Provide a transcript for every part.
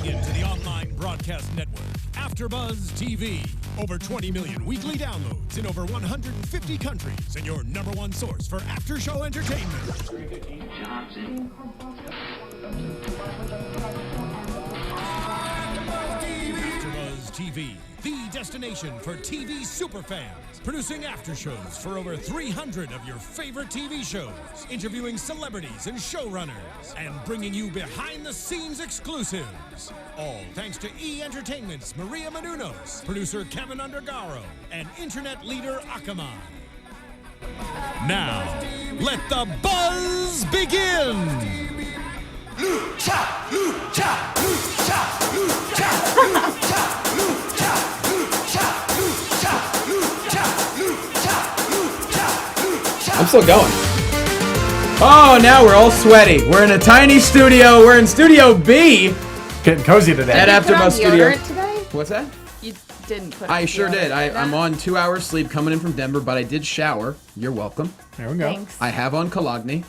Tuning in to the online broadcast network, AFTERBUZZ TV. Over 20 million weekly downloads in over 150 countries, and your #1 source for after-show entertainment. AFTERBUZZ TV, the destination for TV superfans. Producing aftershows for over 300 of your favorite TV shows, interviewing celebrities and showrunners, and bringing you behind-the-scenes exclusives. All thanks to E! Entertainment's Maria Menounos, producer Kevin Undergaro, and internet leader Akamai. Now, let the buzz begin! Lucha, lucha, lucha, lucha, lucha, lucha, lucha, lucha, lucha, lucha, lucha, lucha. I'm still going. Oh, now we're all sweaty. We're in a tiny studio. We're in Studio B. Getting cozy today. At AfterBuzz Studio. Today? What's that? You didn't put I sure did. on I'm on 2 hours sleep coming in from Denver, but I did shower. You're welcome. There we go. Thanks. I have on Cologne,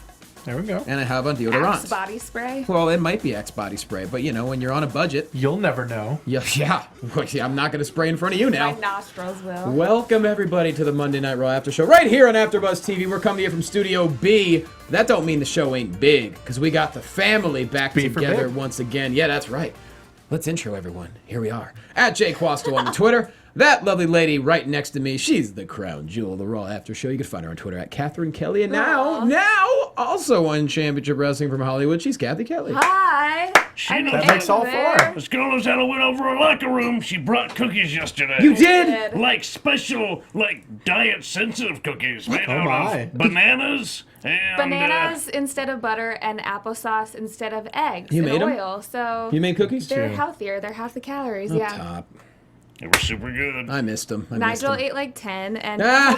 There we go. and I have on deodorant. Axe body spray. Well, it might be Axe body spray, but you know, when you're on a budget, You'll never know. yeah. I'm not going to spray in front of you now. My nostrils will. Welcome everybody to the Monday Night Raw After Show right here on AfterBuzz TV. We're coming to you from Studio B. That don't mean the show ain't big, because we got the family back B for together big. once again. Yeah, that's right. Let's intro everyone. Here we are. At Jay Quasto on the Twitter. That lovely lady right next to me, she's the crown jewel of the Raw After Show. You can find her on Twitter at Cathy Kelley. And now, also on Championship Wrestling from Hollywood, she's Cathy Kelley. Hi. That makes all four. This girl knows how to win over a locker room. She brought cookies yesterday. You did? Like special, diet sensitive cookies made Oh out my. of bananas and Bananas instead of butter and applesauce instead of eggs You and made 'em? oil. So You made cookies? they're True. healthier. They're half the calories. Up yeah. top. they were super good. I missed them. Nigel ate like 10, and Ah.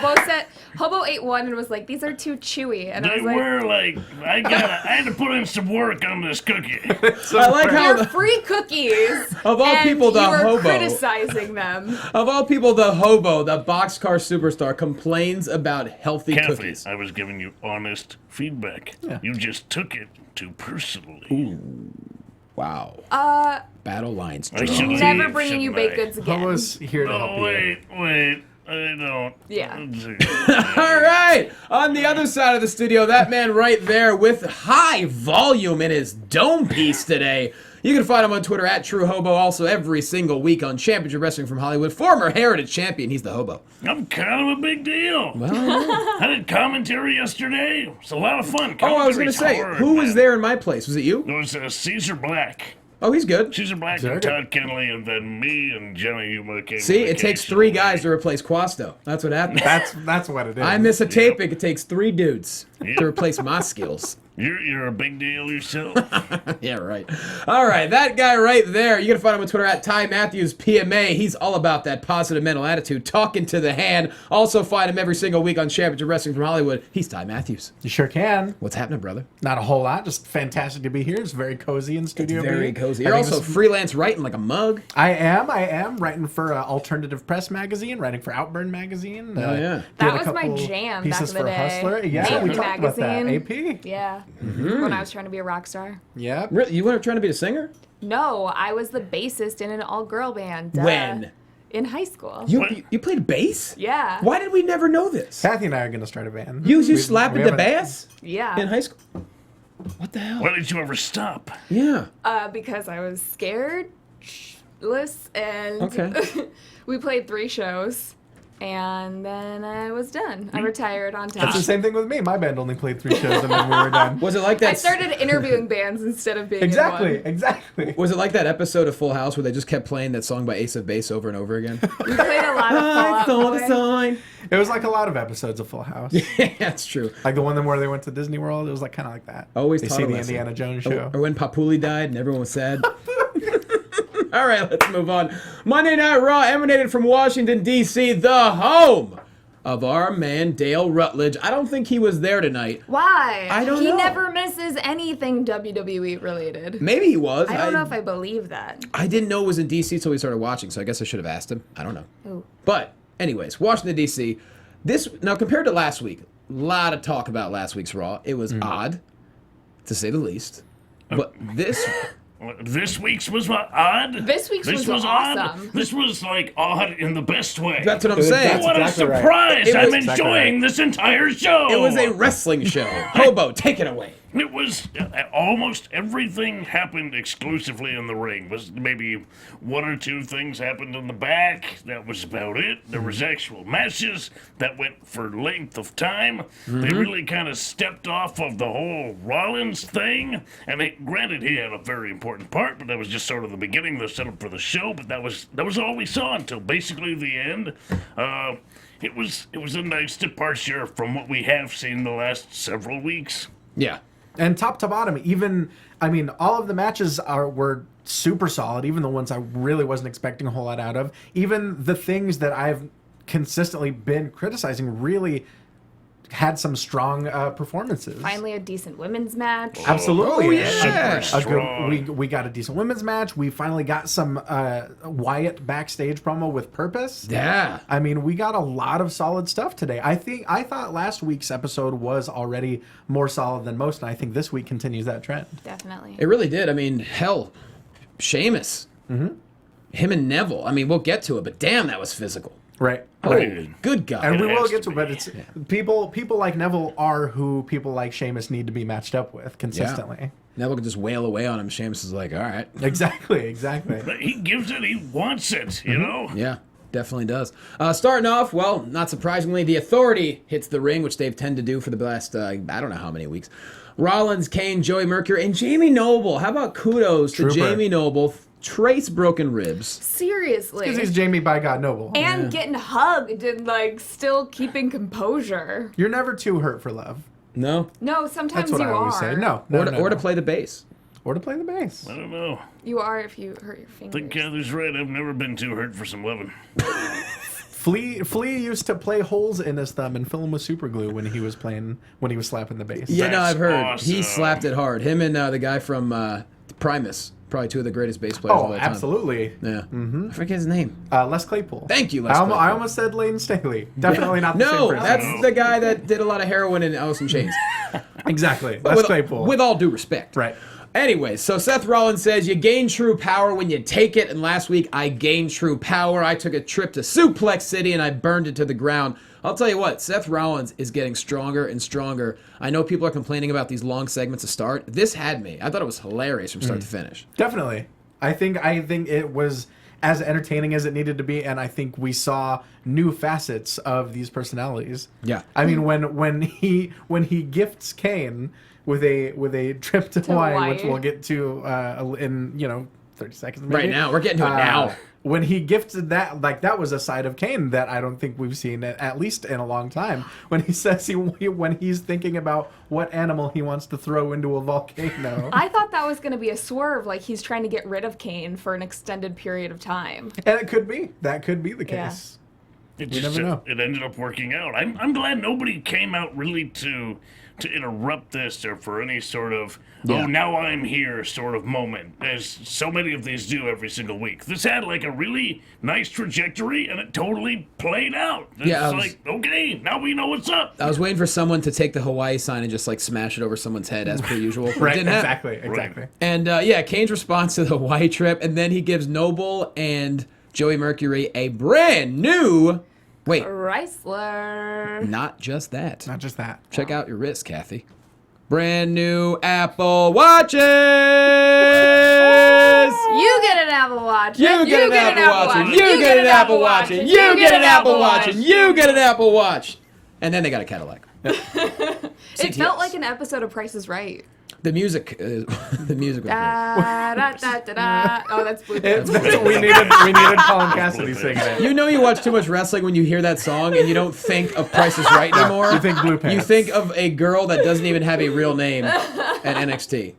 Hobo ate 1 and was like, "These are too chewy." And I They was like, were I had to put in some work on this cookie. I like how "They're free cookies." Of all and people, the you were hobo. criticizing them. Of all people, the hobo, the boxcar superstar, complains about healthy Kathy, cookies. I was giving you honest feedback. You just took it too personally. Wow. Battle lines. I drawn. should've- Never Leave, bring you shouldn't baked I? goods again. Hobo's here to help Oh, you. wait. I don't. Yeah. All right. On the other side of the studio, that man right there with high volume in his dome piece today. You can find him on Twitter at TrueHobo. Also, every single week on Championship Wrestling from Hollywood. Former Heritage Champion. He's the Hobo. I'm kind of a big deal. Well, I know. I did commentary yesterday. It was a lot of fun. Oh, I was going to Commentary's say, hard, who was man. there in my place? Was it you? It was Caesar Black. Oh, he's good. Caesar Black Very and good. Todd Kenley, and then me and Jenny Yuma came. See, on it takes occasionally. 3 guys to replace Quasto. That's what happens. That's what it is. I miss a taping. It takes 3 dudes to replace my skills. You're a big deal yourself. Yeah, right. All right, that guy right there. You can find him on Twitter at Ty Matthews PMA. He's all about that positive mental attitude, talking to the hand. Also find him every single week on Championship Wrestling from Hollywood. He's Ty Matthews. You sure can. What's happening, brother? Not a whole lot. Just fantastic to be here. It's very cozy in Studio B. Very cozy. I You're think also this- freelance writing like a mug. I am writing for Alternative Press magazine, writing for Outburn magazine. Oh, yeah. did That a was my couple jam back pieces in the for day. Hustler. Yeah, AP we talked about that. magazine. AP. Yeah. When I was trying to be a rock star. Yep. Really? You weren't trying to be a singer? No, I was the bassist in an all-girl band. Duh. When? In high school. You played bass? Yeah. Why did we never know this? Kathy and I are going to start a band. You We- slapped we the haven't- bass Yeah. in high school? What the hell? Why did you ever stop? Yeah. Because I was scared, and Okay. we played 3 shows, and then I was done. I retired on That's the top. same thing with me. My band only played 3 shows and then we were done. Was it like that? I started interviewing bands instead of being Exactly. in one. Exactly. Was it like that episode of Full House where they just kept playing that song by Ace of Base over and over again? We played a lot of Fall Out Boy. sign. It was like a lot of episodes of Full House. Yeah, that's true. Like the one where they went to Disney World. It was like kind of like that. Always they taught see a the lesson. Indiana Jones show. Or when Papuli died and everyone was sad. All right, let's move on. Monday Night Raw emanated from Washington, D.C., the home of our man Dale Rutledge. I don't think he was there tonight. Why? I don't he know. never misses anything WWE related. Maybe he was. I don't know if I believe that. I didn't know it was in D.C. until we started watching, so I guess I should have asked him. I don't know. Ooh. But, anyways, Washington, D.C. Now, compared to last week, a lot of talk about last week's Raw. It was odd, to say the least. But this This week's was odd. This week's was odd. awesome. This was like odd in the best way. That's what I'm saying. What exactly a right. surprise! It was I'm exactly enjoying right. this entire show. It was a wrestling show. Hobo, take it away. It was almost everything happened exclusively in the ring. Was maybe one or two things happened in the back. That was about it. There was actual matches that went for length of time. They really kind of stepped off of the whole Rollins thing. And granted, he had a very important part, but that was just sort of the beginning, the setup for the show. But that was all we saw until basically the end. It was a nice departure from what we have seen the last several weeks. Yeah. And top to bottom, all of the matches were super solid, even the ones I really wasn't expecting a whole lot out of. Even the things that I've consistently been criticizing really had some strong performances. Finally, a decent women's match. Absolutely. Oh, yeah. Super strong. We got a decent women's match. We finally got some Wyatt backstage promo with purpose. Yeah. We got a lot of solid stuff today. I thought last week's episode was already more solid than most, and I think this week continues that trend. Definitely. It really did. Hell, Sheamus. Him and Neville. We'll get to it, but damn, that was physical. Right. Oh, Right. good God. And we It will has get to to it, but be. it's people like Neville are who people like Sheamus need to be matched up with consistently. Neville can just wail away on him. Sheamus is like, all right. Exactly. But he gives it, he wants it, you know? Yeah, definitely does. Starting off, well, not surprisingly, the Authority hits the ring, which they've tended to do for the last, I don't know how many weeks. Rollins, Kane, Joey Mercury, and Jamie Noble. How about kudos to Trooper. Jamie Noble? Trace broken ribs. Seriously. Because he's Jamie by God Noble. And getting hugged and still keeping composure. You're never too hurt for love. No? No, sometimes That's what you I always are. say. No. Or to play the bass. Or to play the bass. I don't know. You are if you hurt your I fingers. think Cathy's right. I've never been too hurt for some loving. Flea used to play holes in his thumb and fill them with super glue when he was slapping the bass. Yeah, no, That's I've heard. awesome. He slapped it hard. Him and the guy from Primus. Probably two of the greatest bass players of Oh, all time. absolutely. Yeah. I forget his name. Les Claypool. Thank you, Les I Claypool. almost said Layne Staley. Definitely not the No, same person. that's the guy that did a lot of heroin in Alice in Chains. Exactly. Les Claypool. With all due respect. Right. Anyway, so Seth Rollins says, you gain true power when you take it, and last week I gained true power. I took a trip to Suplex City and I burned it to the ground. I'll tell you what, Seth Rollins is getting stronger and stronger. I know people are complaining about these long segments to start. This had me. I thought it was hilarious from start to finish. Definitely. I think it was as entertaining as it needed to be, and I think we saw new facets of these personalities. Yeah. When he gifts Kane with a trip to Hawaii, which we'll get to in 30 seconds. Maybe. Right now. We're getting to it now. When he gifted that, that was a side of Kane that I don't think we've seen at least in a long time. When he says when he's thinking about what animal he wants to throw into a volcano. I thought that was going to be a swerve, like he's trying to get rid of Kane for an extended period of time. And it could be. That could be the case. It You just never know. it ended up working out. I'm glad nobody came out really to interrupt this or for any sort of now I'm here sort of moment, as so many of these do every single week. This had like a really nice trajectory and it totally played out. It's okay, now we know what's up. I was waiting for someone to take the Hawaii sign and just smash it over someone's head as per usual. Right, Didn't happen. exactly. And Kane's response to the Hawaii trip, and then he gives Noble and Joey Mercury a brand new... Wait, Chrysler. not just that. Not just that. Check out your wrist, Cathy. Brand new Apple Watches! You get an Apple Watch. You get an Apple Watch. And you get an Apple Watch. And you get an Apple Watch. And you get an Apple Watch. And then they got a Cadillac. It felt like an episode of Price is Right. The music was great. Da, da, da, da, da. Oh, that's Blue Pants. we needed Colin Cassidy singing it. You know you watch too much wrestling when you hear that song and you don't think of Price is Right anymore. You think Blue Pants. You think of a girl that doesn't even have a real name at NXT.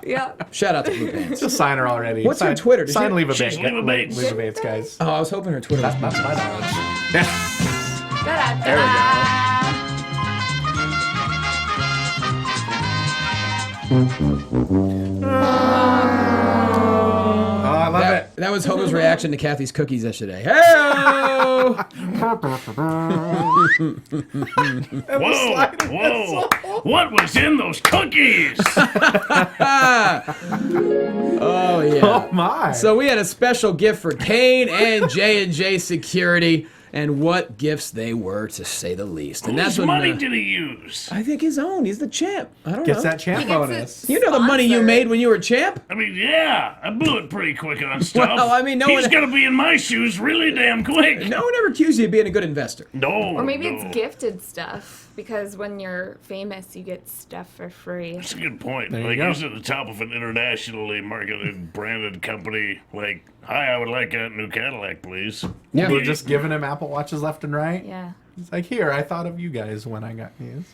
Yeah. Shout out to Blue Pants. Just sign her already. What's your Twitter? Did Sign you- Leave a She's Bait. Leave a Bait. Leave a Bates, guys. Oh, I was hoping her Twitter was... That's my knowledge. Da, da, There we go. da. Oh, I love it. That was Hobo's reaction to Kathy's cookies yesterday. Hey! Whoa! What was in those cookies? Oh yeah. Oh my. So we had a special gift for Kane and J&J Security, and what gifts they were, to say the least. And that's Whose what money did he use? I think his own. He's the champ. I don't Gets know. that champ He gets bonus. it You know the money you sponsored. made when you were champ? I mean, yeah, I blew it pretty quick on stuff. Well, I mean, no He's one- gonna be in my shoes really damn quick. No one ever accused you of being a good investor. No. Or maybe no. it's gifted stuff, because when you're famous, you get stuff for free. That's a good point. There you Like, go. he's at the top of an internationally marketed, branded company. Like, hi, I would like a new Cadillac, please. Yeah. We're just giving him Apple Watches left and right. Yeah, It's like, here, I thought of you guys when I got these.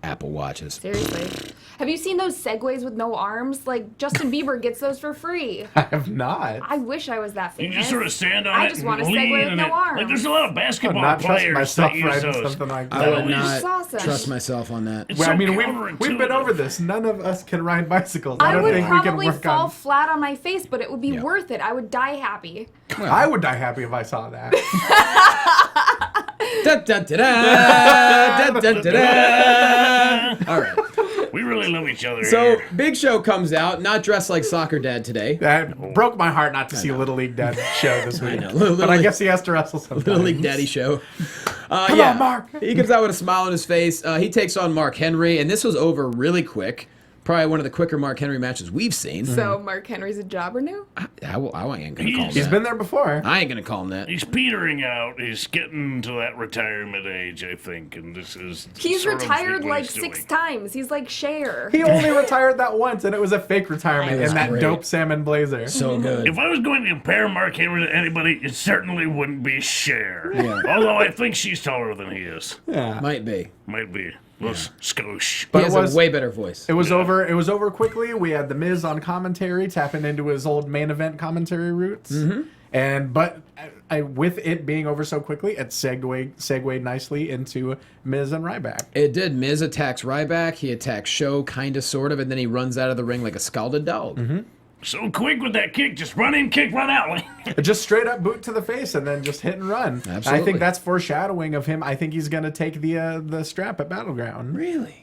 Apple Watches. seriously. Have you seen those Segways with no arms? Like, Justin Bieber gets those for free. I have not. I wish I was that You famous. just sort of stand on I it just and want a lean Segway with in no it. arms. Like, there's a lot of I would basketball not trust players myself that use riding those. something like I that. would It's not awesome. trust myself on that. It's Well, so I mean, we've been counterintuitive. over this. None of us can ride bicycles. I I don't would think we can probably work fall on. flat on my face, but it would be Yeah. worth it. I would die happy. I would die happy if I saw that. Da, da, da, da, da, da, da, da. All right. We really love each other So here. Big Show comes out, not dressed like Soccer Dad today. That broke my heart not to see Little League Dad show this week. know. Little But I League- guess he has to wrestle sometimes. Little League Daddy Show. Come on, Mark. He comes out with a smile on his face. He takes on Mark Henry, and this was over really quick. Probably one of the quicker Mark Henry matches we've seen. So Mark Henry's a jobber now? I ain't gonna call him He's that. been there before. I ain't gonna call him that. He's petering out. He's getting to that retirement age, I think, and this is. He's sort of retired what like he's 6 doing. times. He's like Cher. He only retired that once, and it was a fake retirement It was in that great. dope salmon blazer. So good. If I was going to compare Mark Henry to anybody, it certainly wouldn't be Cher. Yeah. Although I think she's taller than he is. Yeah. Might be. Might be. Well, skosh. But He it has was a way better voice. It was over. It was over quickly. We had the Miz on commentary, tapping into his old main event commentary roots. And but with it being over so quickly, it segued nicely into Miz and Ryback. It did. Miz attacks Ryback. He attacks Show, kind of, sort of, and then he runs out of the ring like a scalded dog. So quick with that kick. Just run in, kick, run out. Like, Just straight up boot to the face and then just hit and run. I Absolutely. think that's foreshadowing of him. I think he's going to take the strap at Battleground. Really?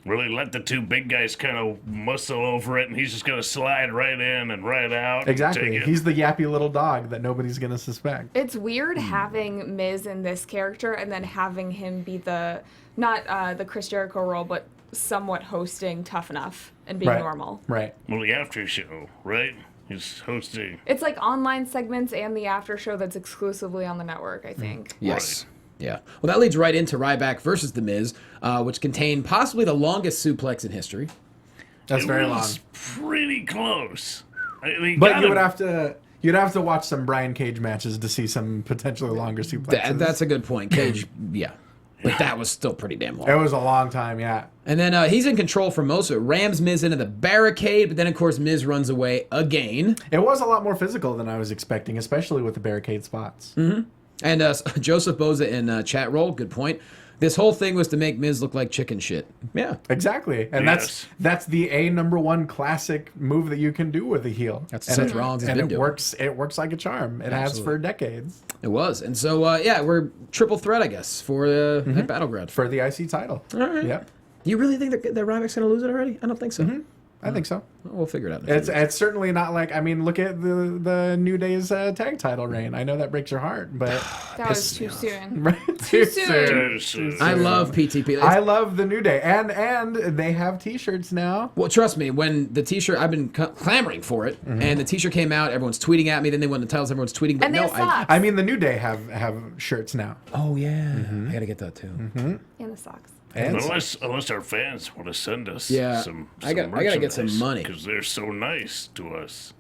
really let the two big guys kind of muscle over it, and he's just going to slide right in and right out. Exactly. Take it. He's the yappy little dog that nobody's going to suspect. It's weird having Miz in this character and then having him be the, not the Chris Jericho role, but somewhat hosting Tough Enough and being Right. normal. Right. Well, the after show, right? He's hosting. It's like online segments and the after show that's exclusively on the network, I think. Yes. Yeah. Well, that leads right into Ryback versus The Miz, which contained possibly the longest suplex in history. That's It very long. was pretty close. But you would have to. You'd have to watch some Brian Cage matches to see some potentially longer suplexes. That's a good point. Cage, yeah. But that was still pretty damn long. It was a long time, yeah. And then he's in control for most of it. Rams Miz into the barricade, but then, of course, Miz runs away again. It was a lot more physical than I was expecting, especially with the barricade spots. And Joseph Boza in chat roll, good point. This whole thing was to make Miz look like chicken shit. Yeah. Exactly, and Yes. that's the #1 classic move that you can do with a heel. That's and Seth Rollins has and been it doing. works. It works like a charm. It has for decades It was. And so, yeah, we're triple threat, I guess, for that Battleground. for the IC title. All right. Yep, You really think that Ryback's going to lose it already? I don't think so. I think so. We'll figure it out. In a few It's weeks. it's certainly not like, I mean, look at the New Day's tag title reign. I know that breaks your heart, but That was too soon. right, Too soon. I love PTP. I love the New Day, and they have T-shirts now. Well, trust me, when the T-shirt, I've been clamoring for it, and the T-shirt came out, everyone's tweeting at me. Then they won the titles, everyone's tweeting. But And they no, have socks. I mean, the New Day have shirts now. oh yeah, I gotta get that too. And the socks. And Unless our fans want to send us Yeah, some I gotta get some money. because they're so nice to us.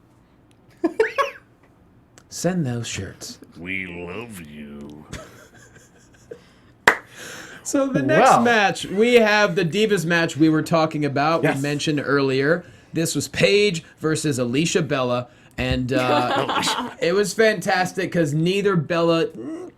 Send those shirts. We love you. So the next Well. match, we have the Divas match we were talking about. Yes. We mentioned earlier. This was Paige versus Alicia Bella, and it was fantastic because neither Bella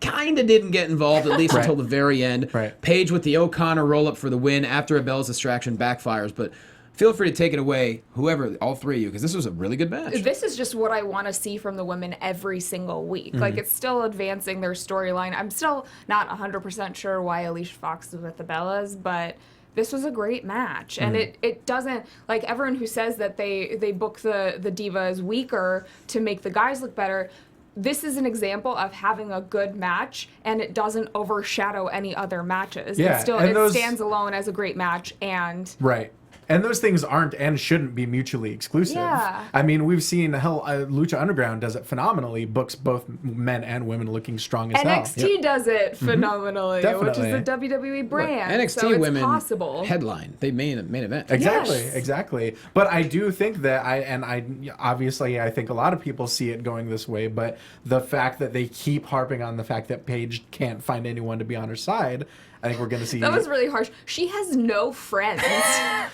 kind of didn't get involved, at least Right. until the very end. Right. Paige with the O'Connor roll-up for the win after a Bella's distraction backfires, but feel free to take it away, whoever, all three of you, because this was a really good match. This is just what I want to see from the women every single week. Like, it's still advancing their storyline. I'm still not 100% sure why Alicia Fox is with the Bellas, but this was a great match. And it doesn't, like, everyone who says that they book the divas weaker to make the guys look better, this is an example of having a good match, and it doesn't overshadow any other matches. Yeah, It stands alone as a great match, and... Right. And those things aren't and shouldn't be mutually exclusive. Yeah. I mean, we've seen Lucha Underground does it phenomenally, books both men and women looking strong as hell. NXT does it phenomenally, which Definitely. is a WWE brand. NXT so it's women possible. headline. They main event. Exactly. But I do think that I obviously I think a lot of people see it going this way, but the fact that they keep harping on the fact that Paige can't find anyone to be on her side, I think we're going to see. That was really harsh. She has no friends.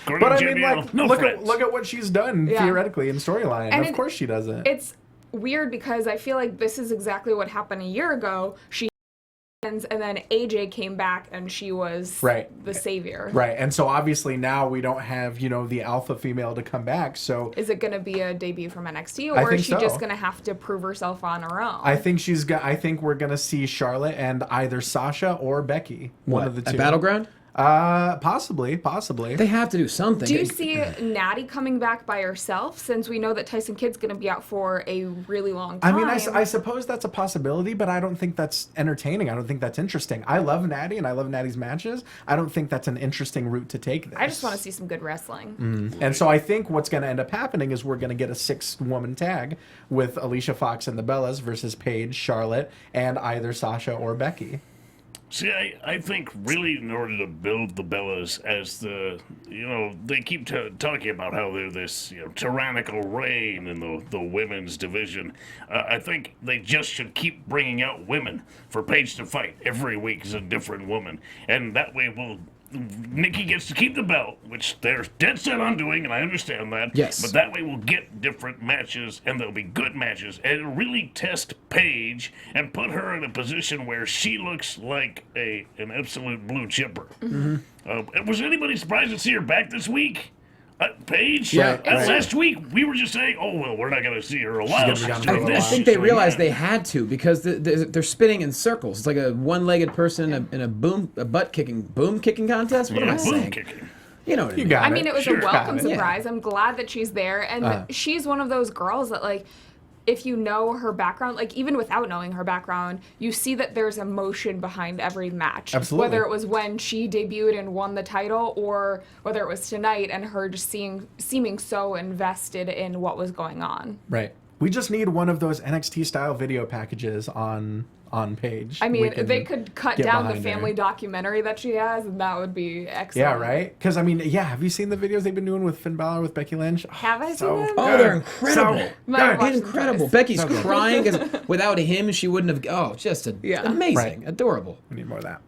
But I mean, like, no look friends. at what she's done theoretically in storyline. And Of course she doesn't. It's weird because I feel like this is exactly what happened a year ago. She and then AJ came back and she was the savior. Right, and so obviously now we don't have, the alpha female to come back, so... Is it going to be a debut from NXT, I or think is she so. just going to have to prove herself on her own? I think we're going to see Charlotte and either Sasha or Becky. One of the two. At Battleground? Possibly. They have to do something. Do you see Natty coming back by herself, since we know that Tyson Kidd's going to be out for a really long time? I mean, I suppose that's a possibility, but I don't think that's entertaining. I don't think that's interesting. I love Natty, and I love Natty's matches. I don't think that's an interesting route to take this. I just want to see some good wrestling. And so I think what's going to end up happening is we're going to get a 6-woman tag with Alicia Fox and the Bellas versus Paige, Charlotte, and either Sasha or Becky. See, I think really in order to build the Bellas as they keep talking about how they're this tyrannical reign in the women's division. I think they just should keep bringing out women for Paige to fight. Every week is a different woman. And that way Nikki gets to keep the belt, which they're dead set on doing, and I understand that. Yes. But that way we'll get different matches, and they'll be good matches, and it'll really test Paige and put her in a position where she looks like an absolute blue chipper. Was anybody surprised to see her back this week? Paige? Yeah, right. Last week, we were just saying, we're not going to see her a while. gonna be gone for a little I while. think they realized they had to, because they're spinning in circles. It's like a one-legged person in a boom kicking contest. What am I saying? Kicking. You know what I mean? got I mean, it was Sure. a welcome Got it. surprise. I'm glad that she's there. And she's one of those girls that, like, if you know her background, like, even without knowing her background, you see that there's emotion behind every match. Absolutely. Whether it was when she debuted and won the title, or whether it was tonight and her just seeming so invested in what was going on. Right. We just need one of those NXT-style video packages on Paige. I mean, they could cut get down the behind her. family documentary that she has, and that would be excellent. Yeah, right? Because, I mean, have you seen the videos they've been doing with Finn Balor, with Becky Lynch? Have I so seen them? Oh, they're incredible. So Might watch them Incredible. twice. Becky's crying because without him, she wouldn't have. Oh, just amazing. Right. Adorable. We need more of that.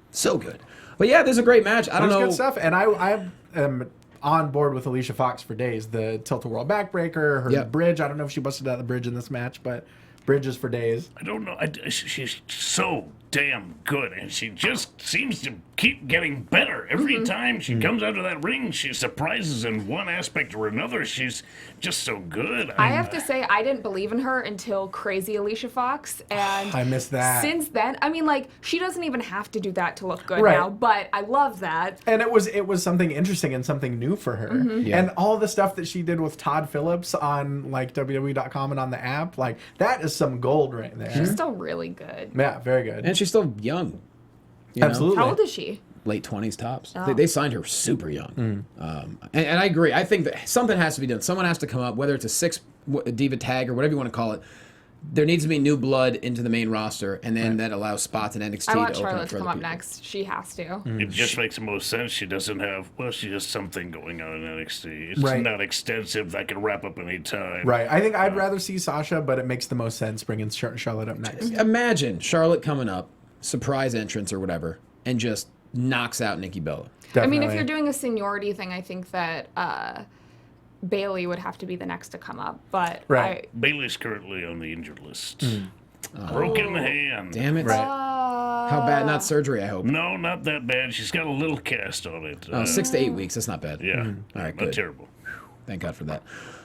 So good. But yeah, there's a great match. I don't There's know. good stuff, and I am on board with Alicia Fox for days. The tilt-a-whirl backbreaker, her bridge. I don't know if she busted out the bridge in this match, but bridges for days. I don't know. She's so damn good, and she just seems to keep getting better. Every time she comes out of that ring, she surprises in one aspect or another. She's just so good. I have to say, I didn't believe in her until Crazy Alicia Fox, and I missed that. Since then, I mean, like, she doesn't even have to do that to look good Right. now, but I love that. And it was something interesting and something new for her. Yeah. And all the stuff that she did with Todd Phillips on like WWE.com and on the app, like that is some gold right there. She's still really good. Yeah, very good. And she's still young. You know? Absolutely. How old is she? Late 20s tops. Oh. They signed her super young. And I agree. I think that something has to be done. Someone has to come up, whether it's a diva tag or whatever you want to call it. There needs to be new blood into the main roster, and then that allows spots in NXT I want to open Charlotte up to for come other up people. next. She has to. It just makes the most sense. She doesn't have, she has something going on in NXT. It's Right. not extensive. That can wrap up any time. Right. I think I'd rather see Sasha, but it makes the most sense bringing Charlotte up next. Imagine Charlotte coming up, surprise entrance or whatever, and just knocks out Nikki Bella. I mean, Definitely. if you're doing a seniority thing, I think that Bailey would have to be the next to come up. But Right. Bailey's currently on the injured list. Broken hand. Damn it. Right. How bad? Not surgery, I hope. No, not that bad. She's got a little cast on it. 6 to 8 weeks. That's not bad. Yeah. All right, Not good. terrible. Thank God for that.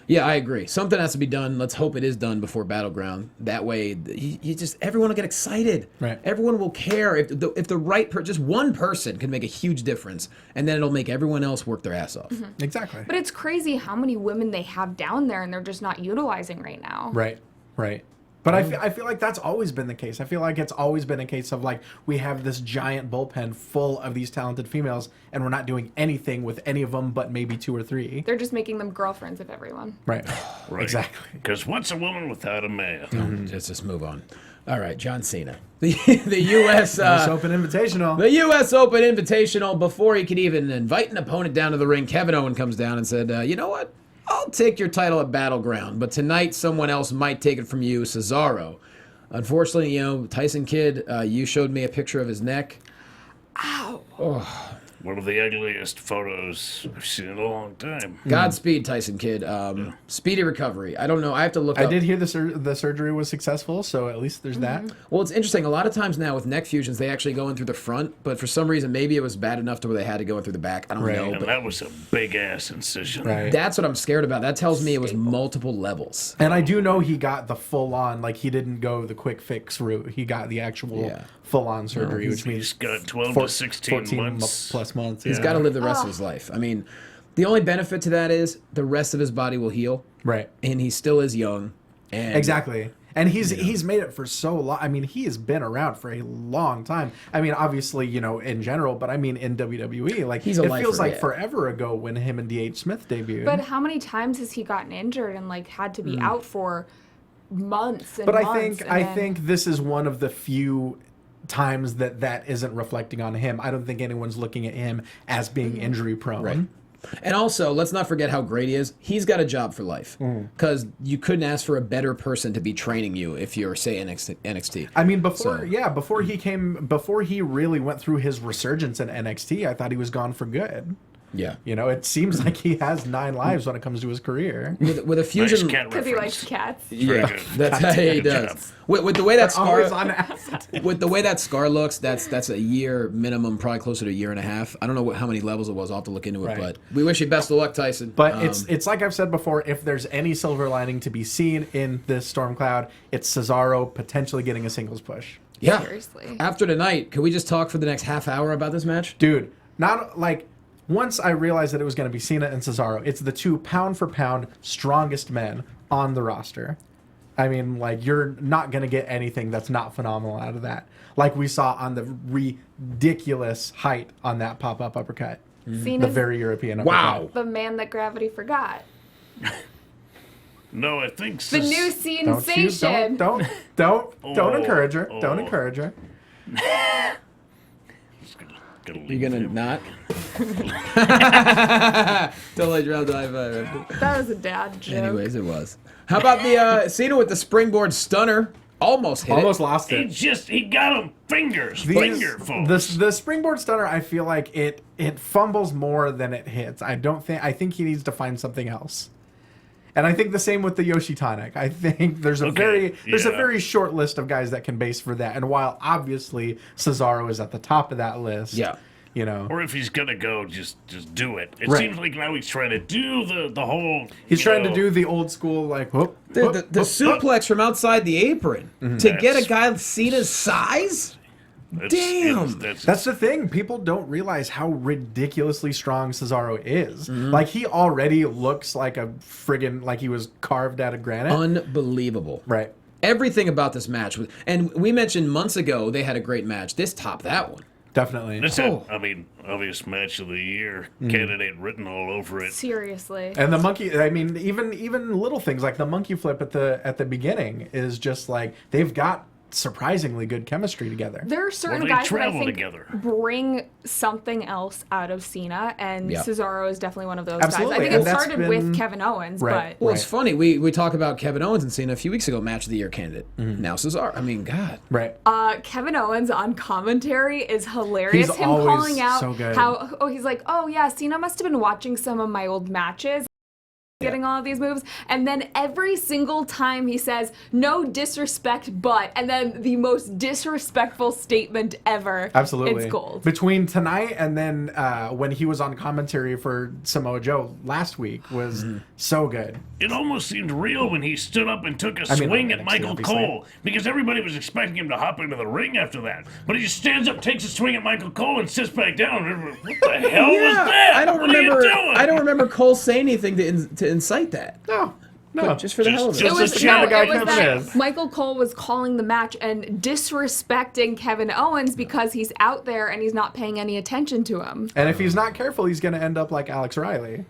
Yeah, I agree. Something has to be done. Let's hope it is done before Battleground. That way, everyone will get excited. Right. Everyone will care if the right just one person can make a huge difference, and then it'll make everyone else work their ass off. Exactly. But it's crazy how many women they have down there and they're just not utilizing right now. Right. But I feel like that's always been the case. I feel like it's always been a case of like we have this giant bullpen full of these talented females, and we're not doing anything with any of them but maybe 2 or 3. They're just making them girlfriends of everyone. Right. Right. Exactly. Because what's a woman without a man? Let's just move on. All right, John Cena, the U.S. US Open Invitational. The U.S. Open Invitational. Before he could even invite an opponent down to the ring, Kevin Owens comes down and said, "You know what? I'll take your title at Battleground, but tonight someone else might take it from you, Cesaro." Unfortunately, Tyson Kidd, you showed me a picture of his neck. Ow. One of the ugliest photos I've seen in a long time. Godspeed, Tyson Kidd. Speedy recovery. I don't know. I have to look I up. did hear the surgery was successful, so at least there's that. Well, it's interesting. A lot of times now with neck fusions, they actually go in through the front, but for some reason, maybe it was bad enough to where they had to go in through the back. I don't Right. know. And But that was a big-ass incision. Right. that's what I'm scared about. That tells me it was multiple levels. And I do know he got the full on, like he didn't go the quick fix route. He got the actual Yeah. full on surgery, which He's means got 12 to 16 months. plus months. He's got to live the rest of his life. I mean, the only benefit to that is the rest of his body will heal, Right. and he still is young. And Exactly. And he's made it for so long. I mean, he has been around for a long time. I mean, obviously, in general, but I mean in WWE, like He's a it lifer, feels like yeah. forever ago when him and D.H. Smith debuted. But how many times has he gotten injured and like had to be out for months and But months? I think this is one of the few times that isn't reflecting on him. I don't think anyone's looking at him as being injury prone. Right. And also, let's not forget how great he is. He's got a job for life. Because you couldn't ask for a better person to be training you if you're, say, NXT. I mean, before he really went through his resurgence in NXT, I thought he was gone for good. Yeah. It seems like he has 9 lives when it comes to his career. With a Nice fusion... cat because he likes reference. cats. Yeah, good. that's how he Good does. job. With the way that scar... Always on acid. With the way that scar looks, that's a year minimum, probably closer to a year and a half. I don't know how many levels it was. I'll have to look into it, Right. but we wish you best of luck, Tyson. But it's like I've said before, if there's any silver lining to be seen in this storm cloud, it's Cesaro potentially getting a singles push. yeah. Seriously. After tonight, can we just talk for the next half hour about this match? Dude, not like once I realized that it was going to be Cena and Cesaro, it's the 2 pound for pound strongest men on the roster. I mean, like, you're not going to get anything that's not phenomenal out of that. Like we saw on the ridiculous height on that pop-up uppercut. The Cena's very European uppercut. Wow. the man that gravity forgot. No, I think The new sensation. Don't encourage her. Don't Oh. encourage her. You gonna not? Totally dropped the high five. That was a dad joke. Anyways, it was. How about the Cena with the springboard stunner? Almost hit Almost it. lost it. He got him finger folks. The springboard stunner, I feel like it fumbles more than it hits. I think he needs to find something else. And I think the same with the Yoshitonic. I think there's a very short list of guys that can base for that. And while obviously Cesaro is at the top of that list, Yeah. Or if he's gonna go, just do it. It Right. seems like now he's trying to do the whole. he's trying to do the old school like whoop, Dude, whoop, the whoop, suplex from outside the apron to get a That's- guy Cena's size? Damn. That's the thing. People don't realize how ridiculously strong Cesaro is. Like he already looks like a friggin' like he was carved out of granite. Unbelievable. Right. Everything about this match was, and we mentioned months ago they had a great match. This topped that one. Definitely. That's Oh. obvious match of the year. Candidate written all over it. Seriously. And the monkey, I mean, even little things like the monkey flip at the beginning is just like they've got surprisingly good chemistry together. There are certain Well, they guys that I travel think together. bring something else out of Cena, and Yeah. Cesaro is definitely one of those Absolutely, guys. I think and it that's started been- with Kevin Owens, Right. Well, it's funny. We talk about Kevin Owens and Cena a few weeks ago, match of the year candidate. Now Cesaro. I mean, God. Right. but Kevin Owens on commentary is hilarious. He's Him always calling out so good. how he's like, oh yeah, Cena must have been watching some of my old matches. getting all of these moves, and then every single time he says no disrespect but, and then the most disrespectful statement ever. Absolutely. It's gold. Between tonight and then when he was on commentary for Samoa Joe last week was so good. It almost seemed real when he stood up and took a mean, swing at NXT, Michael obviously. Cole, because everybody was expecting him to hop into the ring after that. But he just stands up, takes a swing at Michael Cole, and sits back down. What the hell was that? I don't What are you remember. doing? I don't remember Cole saying anything to incite that. No. But just for the hell of it. Just- It was, the kind of guy it was Kevin that is. Michael Cole was calling the match and disrespecting Kevin Owens because he's out there and he's not paying any attention to him. And if he's not careful, he's going to end up like Alex Riley.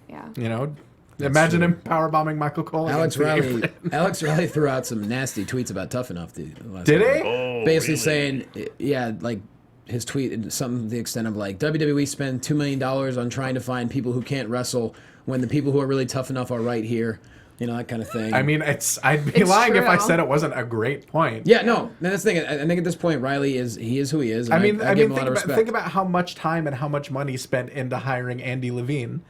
Yeah. You know, imagine him powerbombing Michael Cole. Alex against the Riley. apron. Alex Riley threw out some nasty tweets about Tough Enough. Did he? Oh, Basically really? saying, yeah, like his tweet, something to the extent of like WWE spend $2 million on trying to find people who can't wrestle when the people who are really tough enough are right here. You know, that kind of thing. I mean, I'd be It's lying if I true. said it wasn't a great point. yeah, no, that's the thing. I think at this point, Riley is who he is. And I mean, I give him a lot think of respect. think about how much time and how much money spent into hiring Andy Levine.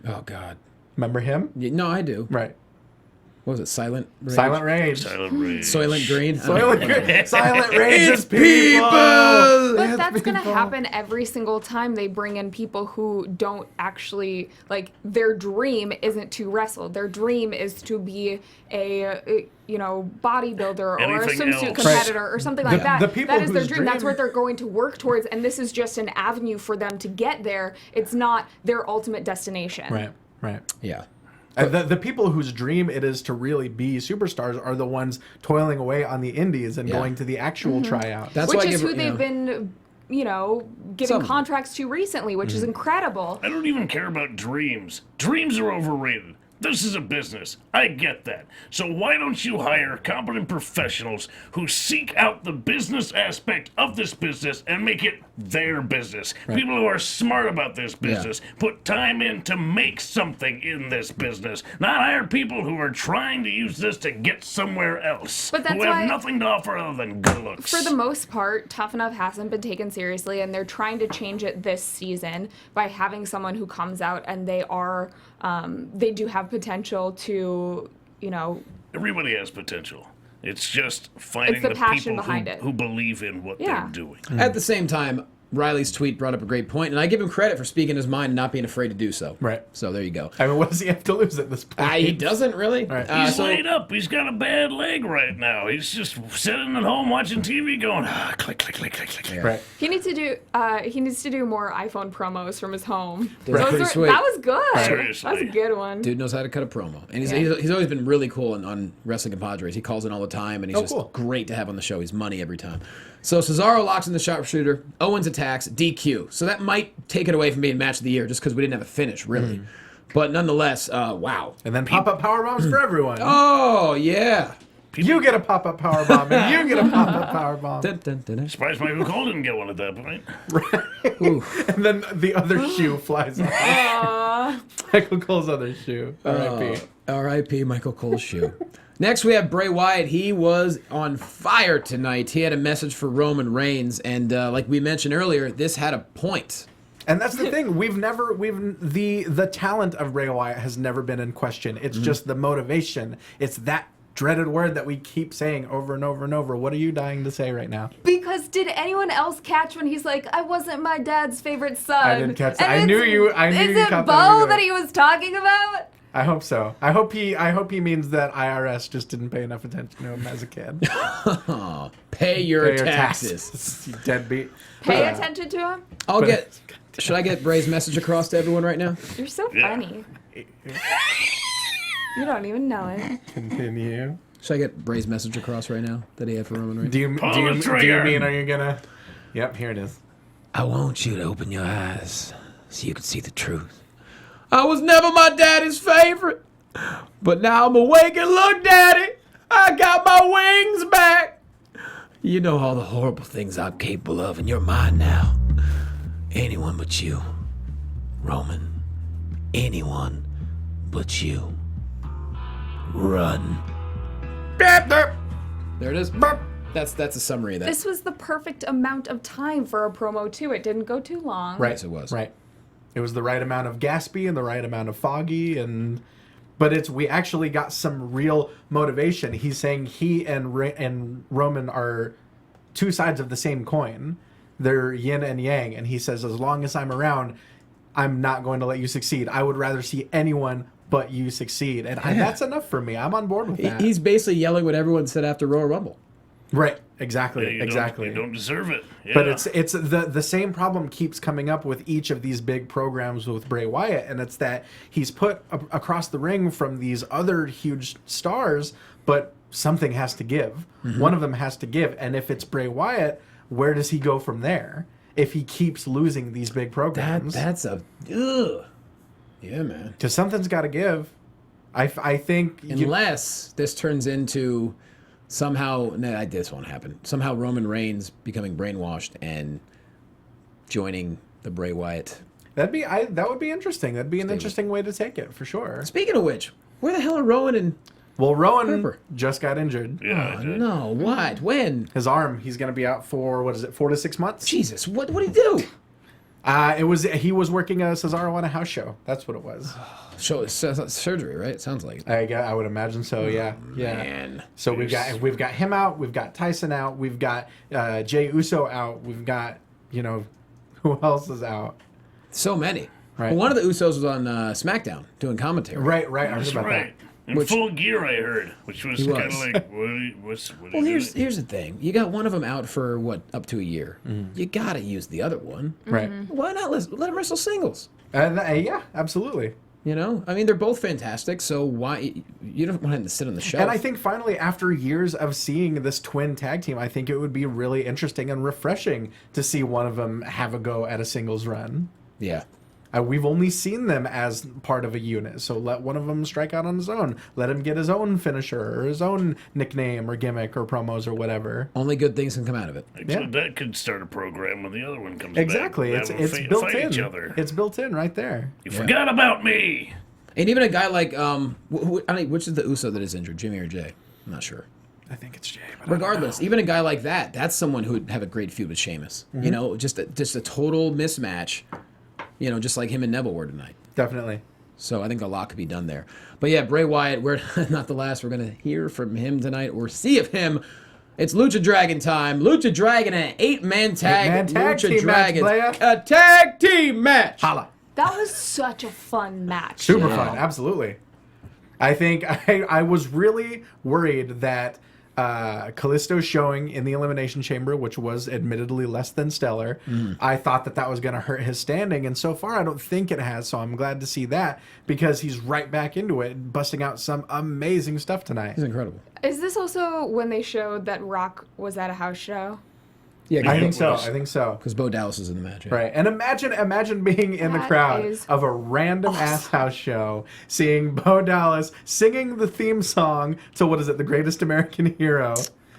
Oh God, Remember him? yeah, no, I do. Right. What was it? Silent Rage? Silent Rage. Silent Rage. Soylent Green. Silent Rage is people. people. But that's going to happen every single time they bring in people who don't actually, like, their dream isn't to wrestle. Their dream is to be a bodybuilder or a Anything swimsuit else. competitor or something like that. the people That is their whose dream. That's dream- what they're going to work towards. And this is just an avenue for them to get there. It's not their ultimate destination. Right. Yeah. The people whose dream it is to really be superstars are the ones toiling away on the indies and Yeah. going to the actual tryout. That's Which why I is give, who they've been, giving Some. contracts to recently, which is incredible. I don't even care about dreams. Dreams are overrated. This is a business. I get that. So why don't you hire competent professionals who seek out the business aspect of this business and make it their business? People who are smart about this business, put time in to make something in this business, not hire people who are trying to use this to get somewhere else, But that's who have why- nothing to offer other than good looks. For the most part, Tough Enough hasn't been taken seriously, and they're trying to change it this season by having someone who comes out and they do have potential to, Everybody has potential. It's just finding It's the passion people behind it. who believe in what Yeah. they're doing. At the same time, Riley's tweet brought up a great point, and I give him credit for speaking his mind and not being afraid to do so. Right. So there you go. I mean, what does he have to lose at this point? He doesn't really. Right. He's laid up. He's got a bad leg right now. He's just sitting at home watching TV going, click, click, click, click, click. Right. he needs to do more iPhone promos from his home. That's pretty Those sweet. That was good. Seriously. That's a good one. Dude knows how to cut a promo, and he's, Yeah. he's always been really cool on Wrestling Compadres. He calls in all the time, and he's just cool. great to have on the show. He's money every time. So Cesaro locks in the sharpshooter. Owens attacks. DQ. So that might take it away from being match of the year, just because we didn't have a finish, really. But nonetheless, wow. And then pop-up power bombs for everyone. Oh yeah. You get a pop-up power bomb, and you get a pop-up power bomb. Dun, dun, dun, dun. Surprised Michael Cole didn't get one at that point. And then the other shoe flies off. Michael Cole's other shoe. R.I.P. R.I.P. Michael Cole's shoe. Next, we have Bray Wyatt. He was on fire tonight. He had a message for Roman Reigns, and like we mentioned earlier, this had a point. And that's the thing. The talent of Bray Wyatt has never been in question. It's just the motivation. It's that dreaded word that we keep saying over and over and over. What are you dying to say right now? Because did anyone else catch when he's like, I wasn't my dad's favorite son? I didn't catch that. And I knew you Is caught it that Bo immediately. that he was talking about? I hope so. I hope he means that IRS just didn't pay enough attention to him as a kid. Pay your Pay your taxes. You deadbeat. Pay attention to him? Should I get Bray's message across to everyone right now? You're so Yeah. funny. You don't even know it. Continue. Should I get Bray's message across right now that he had for Roman Reigns? Do you Pull the mean trigger. are you gonna? Yep, here it is. I want you to open your eyes so you can see the truth. I was never my daddy's favorite, but now I'm awake and look, Daddy, I got my wings back. You know all the horrible things I'm capable of, and you're mine now. Anyone but you, Roman. Anyone but you. Run. There it is. That's a summary of that. This was the perfect amount of time for a promo, too. It didn't go too long. Right. Yes, it was. Right. It was the right amount of gaspy and the right amount of foggy, and But we actually got some real motivation. He's saying he and Roman are two sides of the same coin. They're yin and yang. And he says, as long as I'm around, I'm not going to let you succeed. I would rather see anyone but you succeed. And that's enough for me. I'm on board with that. He's basically yelling what everyone said after Royal Rumble. Right. Exactly. Yeah, exactly. You don't deserve it. Yeah. But it's the same problem keeps coming up with each of these big programs with Bray Wyatt, and it's that he's put across the ring from these other huge stars, but something has to give. One of them has to give, and if it's Bray Wyatt, where does he go from there? If he keeps losing these big programs, That's a ugh. Yeah, man. because something's got to give. I think Unless this turns into somehow, this won't happen. Somehow Roman Reigns becoming brainwashed and joining the Bray Wyatt. that would be interesting. That'd be an interesting way to take it for sure. Speaking of which, where the hell are Rowan and Well, Rowan Harper just got injured. Yeah, I did. no, what? When? His arm. He's going to be out for 4 to 6 months. Jesus, what did he do? He was working Cesaro on a house show. That's what it was. Surgery, right? It sounds like it. I would imagine so. Yeah, yeah. Man. So we've got him out. We've got Tyson out. We've got Jey Uso out. We've got who else is out? So many. Right. Well, one of the Usos was on SmackDown doing commentary. Right. I heard That's about right. In full gear, I heard, which was kind of like, what Well, here's the thing. You got one of them out for, up to a year. You got to use the other one. that. Right. Why not let him wrestle singles? Yeah, absolutely. I mean, they're both fantastic, so why... You don't want him to sit on the shelf. And I think finally, after years of seeing this twin tag team, I think it would be really interesting and refreshing to see one of them have a go at a singles run. Yeah. We've only seen them as part of a unit, so let one of them strike out on his own. Let him get his own finisher or his own nickname or gimmick or promos or whatever. Only good things can come out of it. Actually, that could start a program when the other one comes Exactly. back. It's built fight in. each other. It's built in right there. You forgot about me. And even a guy like... I mean, which is the Uso that is injured, Jimmy or Jay? I'm not sure. I think it's Jay. But Regardless, even a guy like that's someone who would have a great feud with Sheamus. Just a total mismatch. Just like him and Neville were tonight. Definitely. So I think a lot could be done there. But yeah, Bray Wyatt, we're not the last we're going to hear from him tonight or see of him. It's Lucha Dragon time. Lucha Dragon, an 8-man tag. 8-man tag Lucha team match, Dragons, playa. a tag team match. Holla. That was such a fun match. Super fun. Absolutely. I think I was really worried that Kalisto's showing in the Elimination Chamber, which was admittedly less than stellar, I thought that was going to hurt his standing, and so far I don't think it has, so I'm glad to see that, because he's right back into it, busting out some amazing stuff tonight. He's incredible. Is this also when they showed that Rock was at a house show? Yeah, I think so. Because Bo Dallas is in the match. Yeah. Right, and imagine being in the That crowd is of a random ass house show, seeing Bo Dallas singing the theme song to The Greatest American Hero.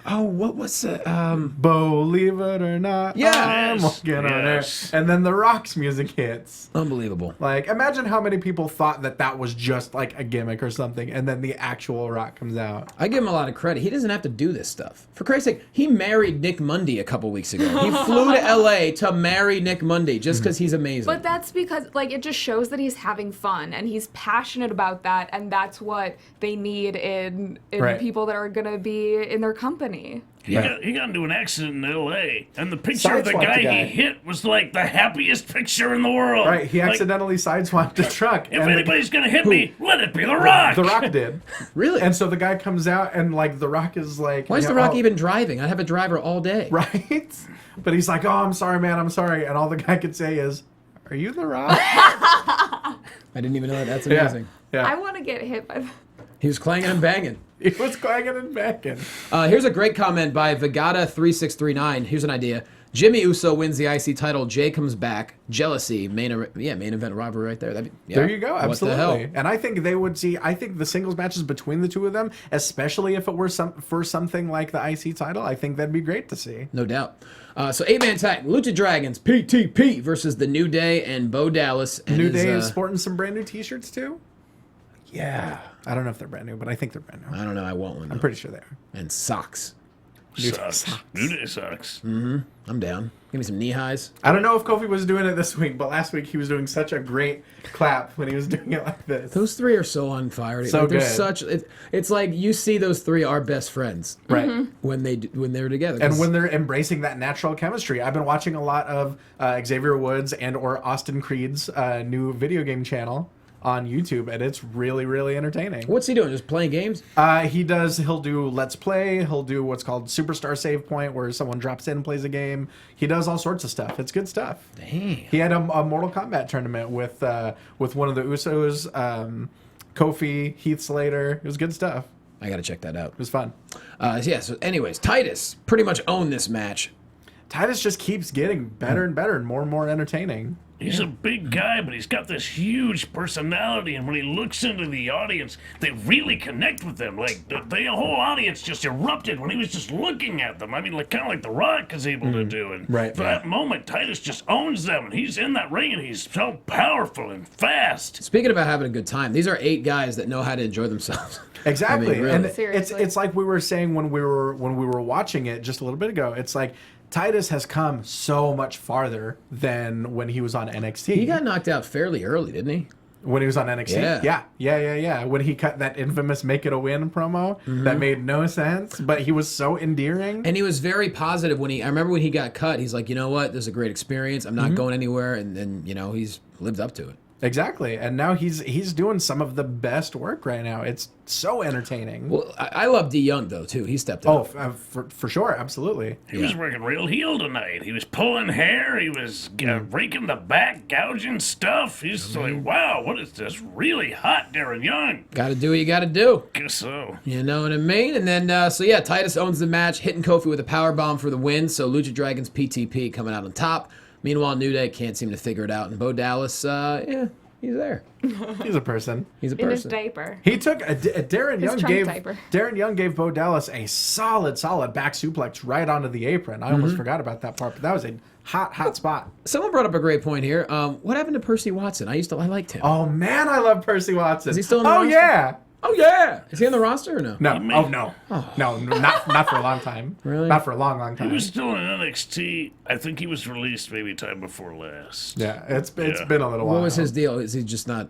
Oh, what was it? Believe it or not, I'm walking on air. And then the Rock's music hits. Unbelievable. Like, imagine how many people thought that was just like a gimmick or something, and then the actual Rock comes out. I give him a lot of credit. He doesn't have to do this stuff. For Christ's sake, he married Nick Mundy a couple weeks ago. He flew to L.A. to marry Nick Mundy just because he's amazing. But that's because, it just shows that he's having fun and he's passionate about that, and that's what they need in Right. people that are going to be in their company. He got into an accident in L.A., and the picture of the Sideswiped guy the guy. he hit was like the happiest picture in the world. Right, he Like, accidentally sideswiped a truck. if and anybody's gonna hit me, let it be The Rock. The Rock did. Really? And so the guy comes out, and The Rock is like, Why is The Rock even driving? I'd have a driver all day. Right? But he's like, oh, I'm sorry, man, I'm sorry. And all the guy could say is, are you The Rock? I didn't even know that. That's amazing. Yeah. I want to get hit by He was clanging and banging. He was clanging and backing. Here's a great comment by Vegata3639. Here's an idea. Jimmy Uso wins the IC title. Jay comes back. Jealousy. Main event rivalry right there. There you go. What the hell? Absolutely. And I think they would see, I think the singles matches between the two of them, especially if it were for something like the IC title, I think that'd be great to see. No doubt. So 8-man tag. Lucha Dragons. PTP versus the New Day and Bo Dallas. And New Day is sporting some brand new t-shirts too? Yeah. I don't know if they're brand new, but I think they're brand new. I don't know. I want one. I'm pretty sure they are. And socks. Sucks. New Day sucks. I'm down. Give me some knee highs. I don't know if Kofi was doing it this week, but last week he was doing such a great clap when he was doing it like this. Those three are so on fire. So like, they're good. such. It's like you see those three are best friends, Right. when they're together. And when they're embracing that natural chemistry. I've been watching a lot of Xavier Woods and or Austin Creed's new video game channel on YouTube, and it's really, really entertaining. What's he doing? Just playing games? He'll do Let's Play, he'll do what's called Superstar Save Point, where someone drops in and plays a game. He does all sorts of stuff. It's good stuff. Damn. He had a Mortal Kombat tournament with one of the Usos, Kofi, Heath Slater. It was good stuff. I gotta check that out. It was fun. So anyways, Titus pretty much owned this match. Titus just keeps getting better and better and more entertaining. He's a big guy, but he's got this huge personality, and when he looks into the audience, they really connect with them. Like, the whole audience just erupted when he was just looking at them. I mean, like kind of like The Rock is able to do. And Right. for that moment, Titus just owns them, and he's in that ring, and he's so powerful and fast. Speaking about having a good time, these are 8 guys that know how to enjoy themselves. Exactly. I mean, really. And Seriously. it's like we were saying when we were watching it just a little bit ago. It's like Titus has come so much farther than when he was on NXT. He got knocked out fairly early, didn't he? When he was on NXT? Yeah. When he cut that infamous Make It a Win promo that made no sense, but he was so endearing. And he was very positive when I remember when he got cut, he's like, you know what, this is a great experience. I'm not going anywhere. And then, he's lived up to it. Exactly. And now he's doing some of the best work right now. It's so entertaining. Well, I love D Young, though, too. He stepped up. For sure. Absolutely. He was working real heel tonight. He was pulling hair. He was raking the back, gouging stuff. He's like, wow, what is this? Really hot, Darren Young. Got to do what you got to do. Guess so. You know what I mean? And then, Titus owns the match, hitting Kofi with a powerbomb for the win. So Lucha Dragons PTP coming out on top. Meanwhile, New Day can't seem to figure it out. And Bo Dallas, he's there. He's a person. He's a In his person. diaper. He took Darren Young trunk diaper. Darren Young gave Bo Dallas a solid back suplex right onto the apron. I almost forgot about that part, but that was a hot spot. Someone brought up a great point here. What happened to Percy Watson? I liked him. Oh man, I love Percy Watson. Is he still in the Oh roster? yeah. Oh, yeah. Is he on the roster or no? No. Oh no. No, not for a long time. Really? Not for a long He time. was still in NXT. I think he was released maybe time before last. Yeah, it's been a little while. What was his deal? Is he just not...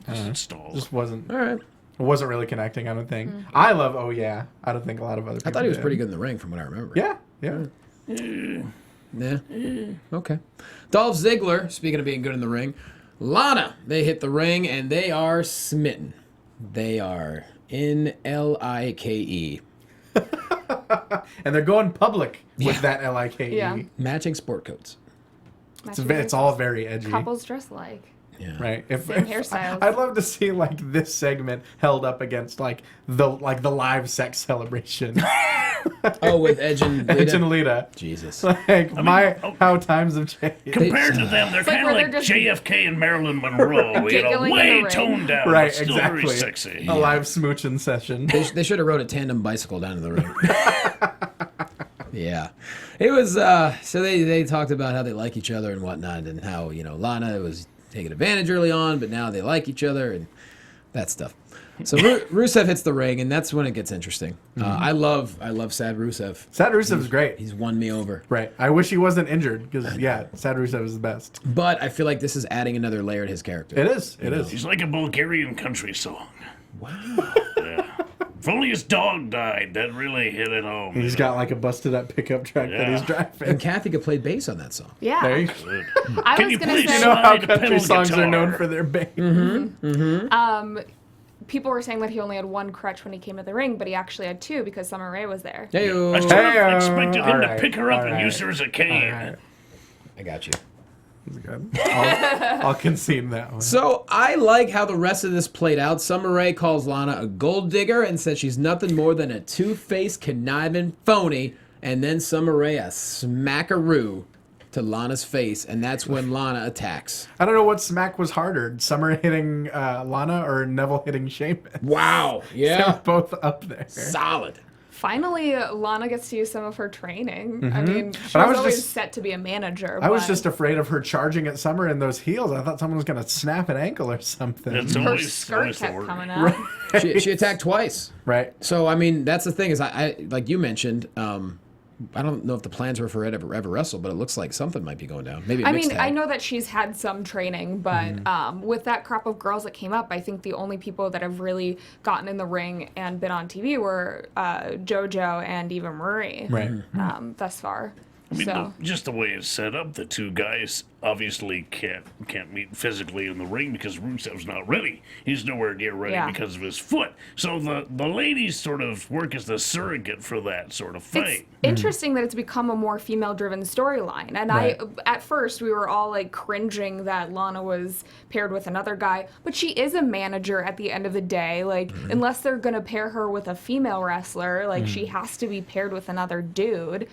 Installed. Just wasn't All right. really connecting, I don't think. I love Oh Yeah. I don't think a lot of other people I thought he was did. pretty good in the ring from what I remember. Yeah. Yeah. Okay. Dolph Ziggler, speaking of being good in the ring, Lana, they hit the ring and they are smitten. They are NLIKE. And they're going public with that LIKE. Yeah. Matching sport coats. It's all very edgy. Couples dress alike. Yeah. Right. Same hairstyles. I'd love to see like this segment held up against like the live sex celebration. Oh, with Edge and Edge and Lita? Lita. Jesus. Like how times have changed. Compared to them, they're like kind of where like they're just JFK and Marilyn Monroe. giggling in Way the ring. toned down, Right, but still exactly. very sexy. A live smooching session. They should have rode a tandem bicycle down to the ring. Yeah. It was, so they talked about how they like each other and whatnot, and how, Lana was taking advantage early on, but now they like each other and that stuff. So Rusev hits the ring, and that's when it gets interesting. I love Sad Rusev. Sad Rusev's great. He's won me over. Right. I wish he wasn't injured because Sad Rusev is the best. But I feel like this is adding another layer to his character. It is. It is. He's like a Bulgarian country song. Wow. Yeah. If only his dog died, that really hit it home. He's got like a busted up pickup truck that he's And driving. Kathy could play bass on that song. Yeah. There you Good. I Can was you gonna please say, You know how slide a country pedal songs are known guitar? for their bass. people were saying that he only had one crutch when he came to the ring, but he actually had two because Summer Rae was there. Hey, I sort of Hey-o. expected him Alright, to pick her up and alright. use her as a cane. All right. I got you. That's good. I'll concede that one. So I like how the rest of this played out. Summer Rae calls Lana a gold digger and says she's nothing more than a two-faced, conniving phony. And then Summer Rae a smackaroo to Lana's face, and that's when Lana attacks. I don't know what smack was harder, Summer hitting Lana or Neville hitting Sheamus. Wow. They're Yeah. both up there. Solid. Finally, Lana gets to use some of her training. I mean, she But I was was always just- set to be a manager. I was but just afraid of her charging at Summer in those heels. I thought someone was going to snap an ankle or something. It's her always, skirt always the kept word. coming out. She attacked twice. Right. So I mean, that's the thing is, I like you mentioned. I don't know if the plans were for her to ever wrestle, but it looks like something might be going down. Maybe. I mean, I know that she's had some training, but with that crop of girls that came up, I think the only people that have really gotten in the ring and been on TV were JoJo and Eva Marie. Right. Thus far. I mean, So just the way it's set up, the two guys obviously can't meet physically in the ring because Rusev's not ready. He's nowhere near ready Yeah. because of his foot. So the ladies sort of work as the surrogate for that sort of fight. it's interesting that it's become a more female-driven storyline. And Right. at first, we were all like cringing that Lana was paired with another guy, but she is a manager at the end of the day. Like, unless they're gonna pair her with a female wrestler, like she has to be paired with another dude.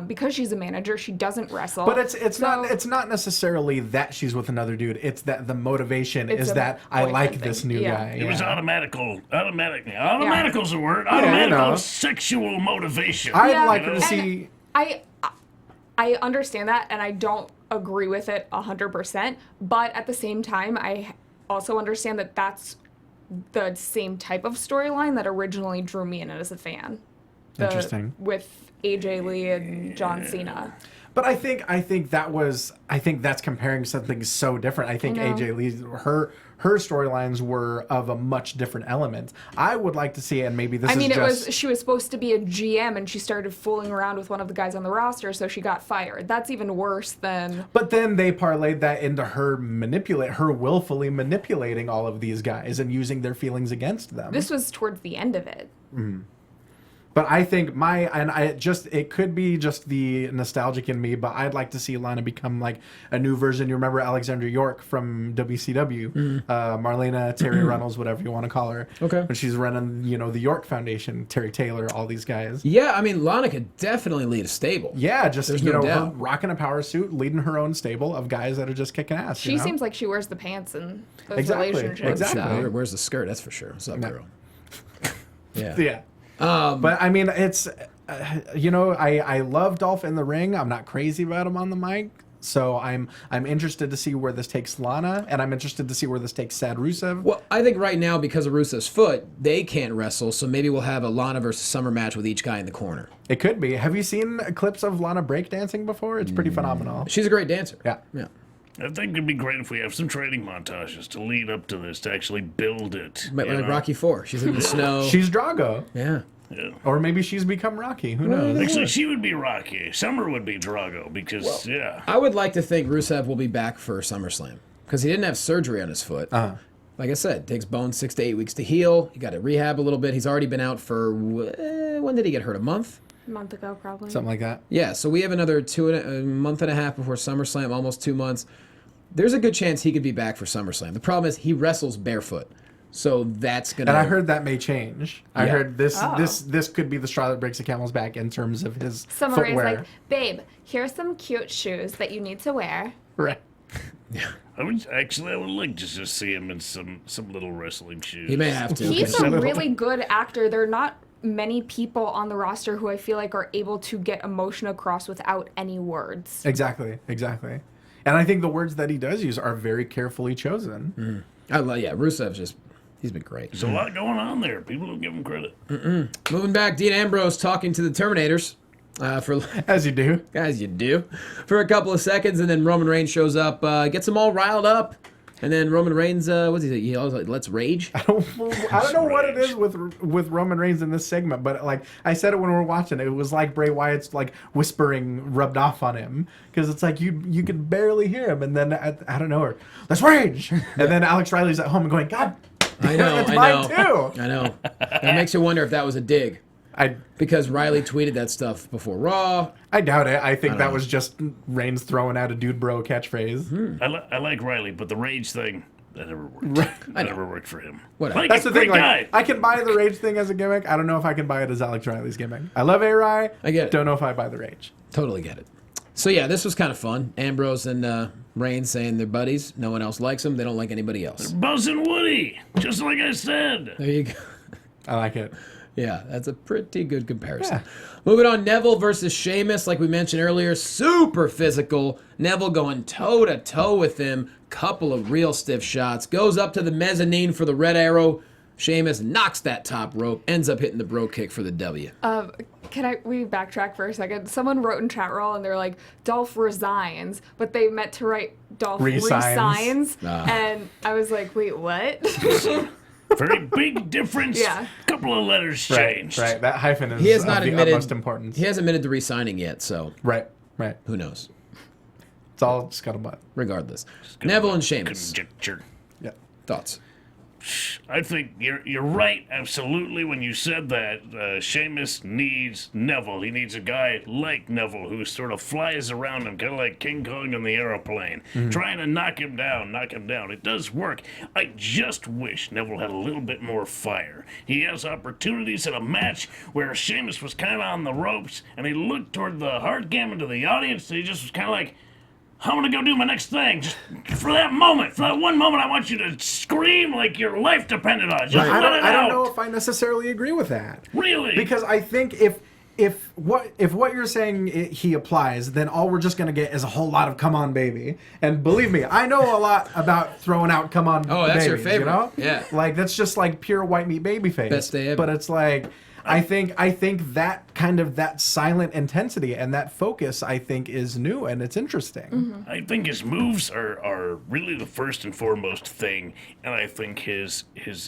Because she's a manager, she doesn't wrestle. But it's So- not necessarily that she's with another dude. It's that the motivation It's is a that I like boyfriend this thing. new Yeah. guy. It was Yeah. automatical's a word. I Automatical know. sexual motivation. I'd Yeah, like to and see. I understand that, and I don't agree with it 100%. But at the same time, I also understand that that's the same type of storyline that originally drew me in as a fan. Interesting. With AJ Lee and John Cena. But I think that's comparing something so different. I think I know. AJ Lee's her storylines were of a much different element. I would like to see, and maybe this I mean, is just. she was supposed to be a GM, and she started fooling around with one of the guys on the roster, so she got fired. That's even worse than. But then they parlayed that into her willfully manipulating all of these guys and using their feelings against them. This was towards the end of it. But I think it could be just the nostalgic in me, but I'd like to see Lana become like a new version. You remember Alexandra York from WCW, Marlena, Terry Runnels, whatever you want to call her. Okay. When she's running, the York Foundation, Terry Taylor, all these guys. Yeah, I mean, Lana could definitely lead a stable. Yeah, just, There's no her doubt. rocking a power suit, leading her own stable of guys that are just kicking ass. She seems like she wears the pants in those Exactly, relationships. exactly. Where's the skirt? That's for sure. What's up, girl? Yeah. Yeah. But I mean, it's, I love Dolph in the ring. I'm not crazy about him on the mic. So I'm interested to see where this takes Lana, and I'm interested to see where this takes Sad Rusev. Well, I think right now, because of Rusev's foot, they can't wrestle, so maybe we'll have a Lana versus Summer match with each guy in the corner. It could be. Have you seen clips of Lana breakdancing before? It's pretty phenomenal. She's a great dancer. Yeah. Yeah. I think it'd be great if we have some training montages to lead up to this, to actually build it. Like you know? Rocky IV. She's in the snow. She's Drago. Yeah. Yeah. Or maybe she's become Rocky. Who knows? Actually, she would be Rocky. Summer would be Drago because, I would like to think Rusev will be back for SummerSlam because he didn't have surgery on his foot. Like I said, it takes bones 6 to 8 weeks to heal. He got to rehab a little bit. He's already been out for, when did he get hurt? A month? A month ago, probably. Something like that. Yeah, so we have another a month and a half before SummerSlam, almost 2 months. There's a good chance he could be back for SummerSlam. The problem is he wrestles barefoot. So that's going to... And I heard that may change. I Yeah. heard this could be the straw that breaks the camel's back in terms of his Summer is footwear. like, babe, here's some cute shoes that you need to wear. Right. I would like just to see him in some little wrestling shoes. He may have to. He's okay. a really good actor. There are not many people on the roster who I feel like are able to get emotion across without any words. Exactly. And I think the words that he does use are very carefully chosen. Rusev's just... He's been great. There's a lot going on there. People don't give him credit. Moving back, Dean Ambrose talking to the Terminators. As you do. As you do. For a couple of seconds, and then Roman Reigns shows up, gets them all riled up. And then Roman Reigns, what's he say? He always like, let's rage. I don't know what it is with Roman Reigns in this segment, but like I said it when we were watching it was like Bray Wyatt's like whispering rubbed off on him because it's like you could barely hear him, and then I don't know, let's rage, and then Alex Riley's at home and going, God, I know, it's I mine know. too. I know. That makes you wonder if that was a dig. Because Riley tweeted that stuff before Raw. I doubt it. I think that was just Reigns throwing out a dude bro catchphrase. I like Riley, but the rage thing, that never worked. That never worked for him. Whatever. Like, That's the great thing. guy. Like, I can buy the rage thing as a gimmick. I don't know if I can buy it as Alex Riley's gimmick. I love A-Rai. I get it. Don't know if I buy the rage. Totally get it. So yeah, this was kind of fun. Ambrose and Reigns saying they're buddies. No one else likes them. They don't like anybody else. Buzz and Woody, just like I said. There you go. I like it. Yeah, that's a pretty good comparison. Yeah. Moving on, Neville versus Sheamus, like we mentioned earlier, super physical. Neville going toe-to-toe with him. Couple of real stiff shots. Goes up to the mezzanine for the red arrow. Sheamus knocks that top rope, ends up hitting the bro kick for the W. We backtrack for a second? Someone wrote in chat roll and they're like, Dolph resigns, but they meant to write Dolph resigns. And I was like, wait, what? Very big difference. Yeah. Couple of letters changed. Right. That hyphen is He has of not the admitted utmost importance. He hasn't admitted to resigning yet, so Right. who knows? It's all scuttlebutt. Regardless. Neville and Sheamus. Conjecture. Yeah. Thoughts? I think you're right, absolutely, when you said that. Sheamus needs Neville. He needs a guy like Neville who sort of flies around him, kind of like King Kong on the aeroplane, trying to knock him down. It does work. I just wish Neville had a little bit more fire. He has opportunities in a match where Sheamus was kind of on the ropes, and he looked toward the hard cam into the audience, and he just was kind of like, I'm gonna go do my next thing. Just for that moment, for that one moment, I want you to scream like your life depended on it. Just let it out. I don't know if I necessarily agree with that. Really? Because I think if what you're saying he applies, then all we're just gonna get is a whole lot of "come on, baby." And believe me, I know a lot about throwing out "come on." Oh, that's your babies, favorite. You know? Yeah. Like that's just like pure white meat baby face. Best day ever. But it's like. I think that kind of that silent intensity and that focus I think is new and it's interesting. I think his moves are really the first and foremost thing, and I think his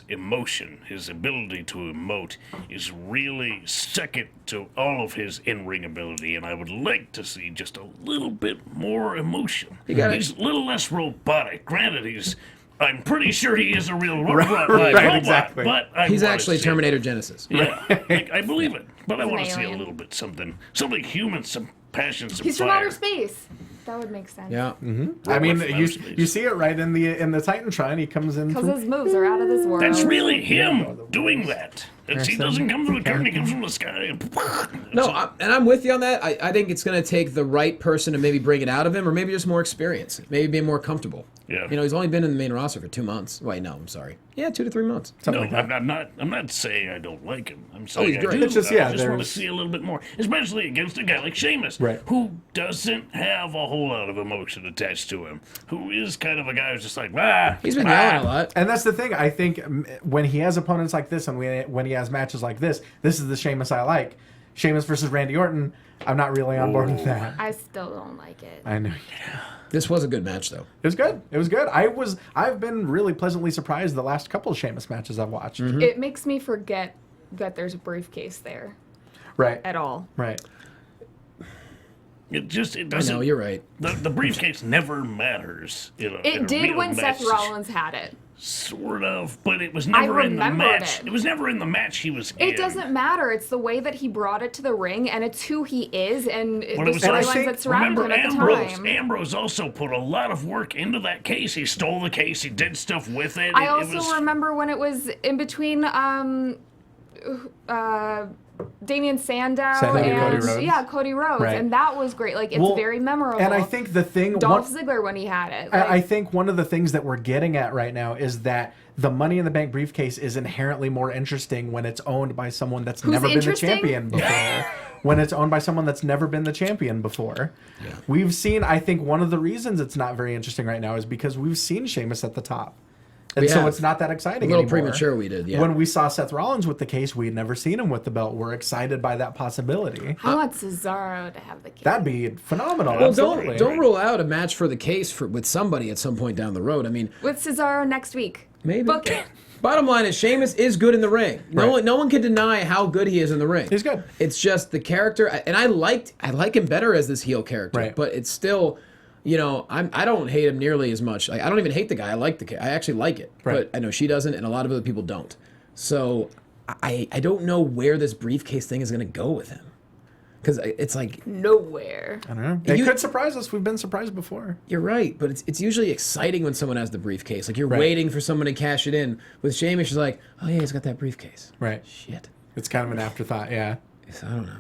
emotion, his ability to emote, is really second to all of his in-ring ability, and I would like to see just a little bit more emotion. He's a little less robotic. Granted, I'm pretty sure he is a real robot, exactly. but He's actually Terminator Genesis. Yeah, I believe it, but I He's want an to see a alien. little bit something human, some passion, some He's fire. from outer space. That would make sense. Yeah. I mean, from outer you space. see it right in the Titantron. He comes in. Because his moves are out of this world. That's really him doing that. He doesn't come from the curtain, he comes from the sky. No, I'm with you on that. I think it's going to take the right person to maybe bring it out of him, or maybe just more experience, maybe being more comfortable. Yeah. You know, he's only been in the main roster for 2 months. Wait, no, I'm sorry. Yeah, 2 to 3 months. No, I'm not saying I don't like him. I'm saying he's I great. do. It's just, I just want to there's- see a little bit more, especially against a guy like Sheamus, Right. who doesn't have a whole lot of emotion attached to him, who is kind of a guy who's just like, He's been yelling a lot. And that's the thing. I think when he has opponents like this, and when he has matches like this is the Sheamus I like. Sheamus versus Randy Orton. I'm not really on board with that. I still don't like it. I know. This was a good match, though. It was good. It was good. I've been really pleasantly surprised the last couple of Sheamus matches I've watched. It makes me forget that there's a briefcase there Right. at all. Right. it I doesn't. know, you're right. The briefcase never matters. In a It did real when match. Seth Rollins had it. Sort of, but it was never in the remembered match. it. It was never in the match he was in. It doesn't matter. It's the way that he brought it to the ring, and it's who he is, and the Well, it was like- storylines that surrounded him at the Ambrose. time. Ambrose also put a lot of work into that case. He stole the case. He did stuff with it. I It also was, remember when it was in between Damian Sandow Sandow and and Cody Rhodes. yeah, Cody Rhodes, Right. and that was great. Like it's Well, very memorable. And I think the thing. Dolph Ziggler when he had it. I think one of the things that we're getting at right now is that the Money in the Bank briefcase is inherently more interesting when it's owned by someone that's Who's never been the interesting? champion before. When it's owned by someone that's never been the champion before. We've seen, I think one of the reasons it's not very interesting right now is because we've seen Sheamus at the top. And We so have. it's not that exciting A little anymore. premature we did, yeah. When we saw Seth Rollins with the case, we had never seen him with the belt. We're excited by that possibility. I want Cesaro to have the case. That'd be phenomenal. Well, absolutely. don't rule out a match for the case with somebody at some point down the road. I mean, With Cesaro next week. maybe. Book it. Bottom line is Sheamus is good in the ring. Right. No one can deny how good he is in the ring. He's good. It's just the character, and I like him better as this heel character. Right. But it's still, you know, I don't hate him nearly as much. I don't even hate the guy. I actually like it. Right. But I know she doesn't, and a lot of other people don't. So I don't know where this briefcase thing is going to go with him. Because it's like, Nowhere. I don't know. It could surprise us. We've been surprised before. you're right, but it's usually exciting when someone has the briefcase. Like you're Right. waiting for someone to cash it in. With Sheamus, she's like, oh yeah, he's got that briefcase. Right. Shit. It's kind of an afterthought, yeah. I don't know.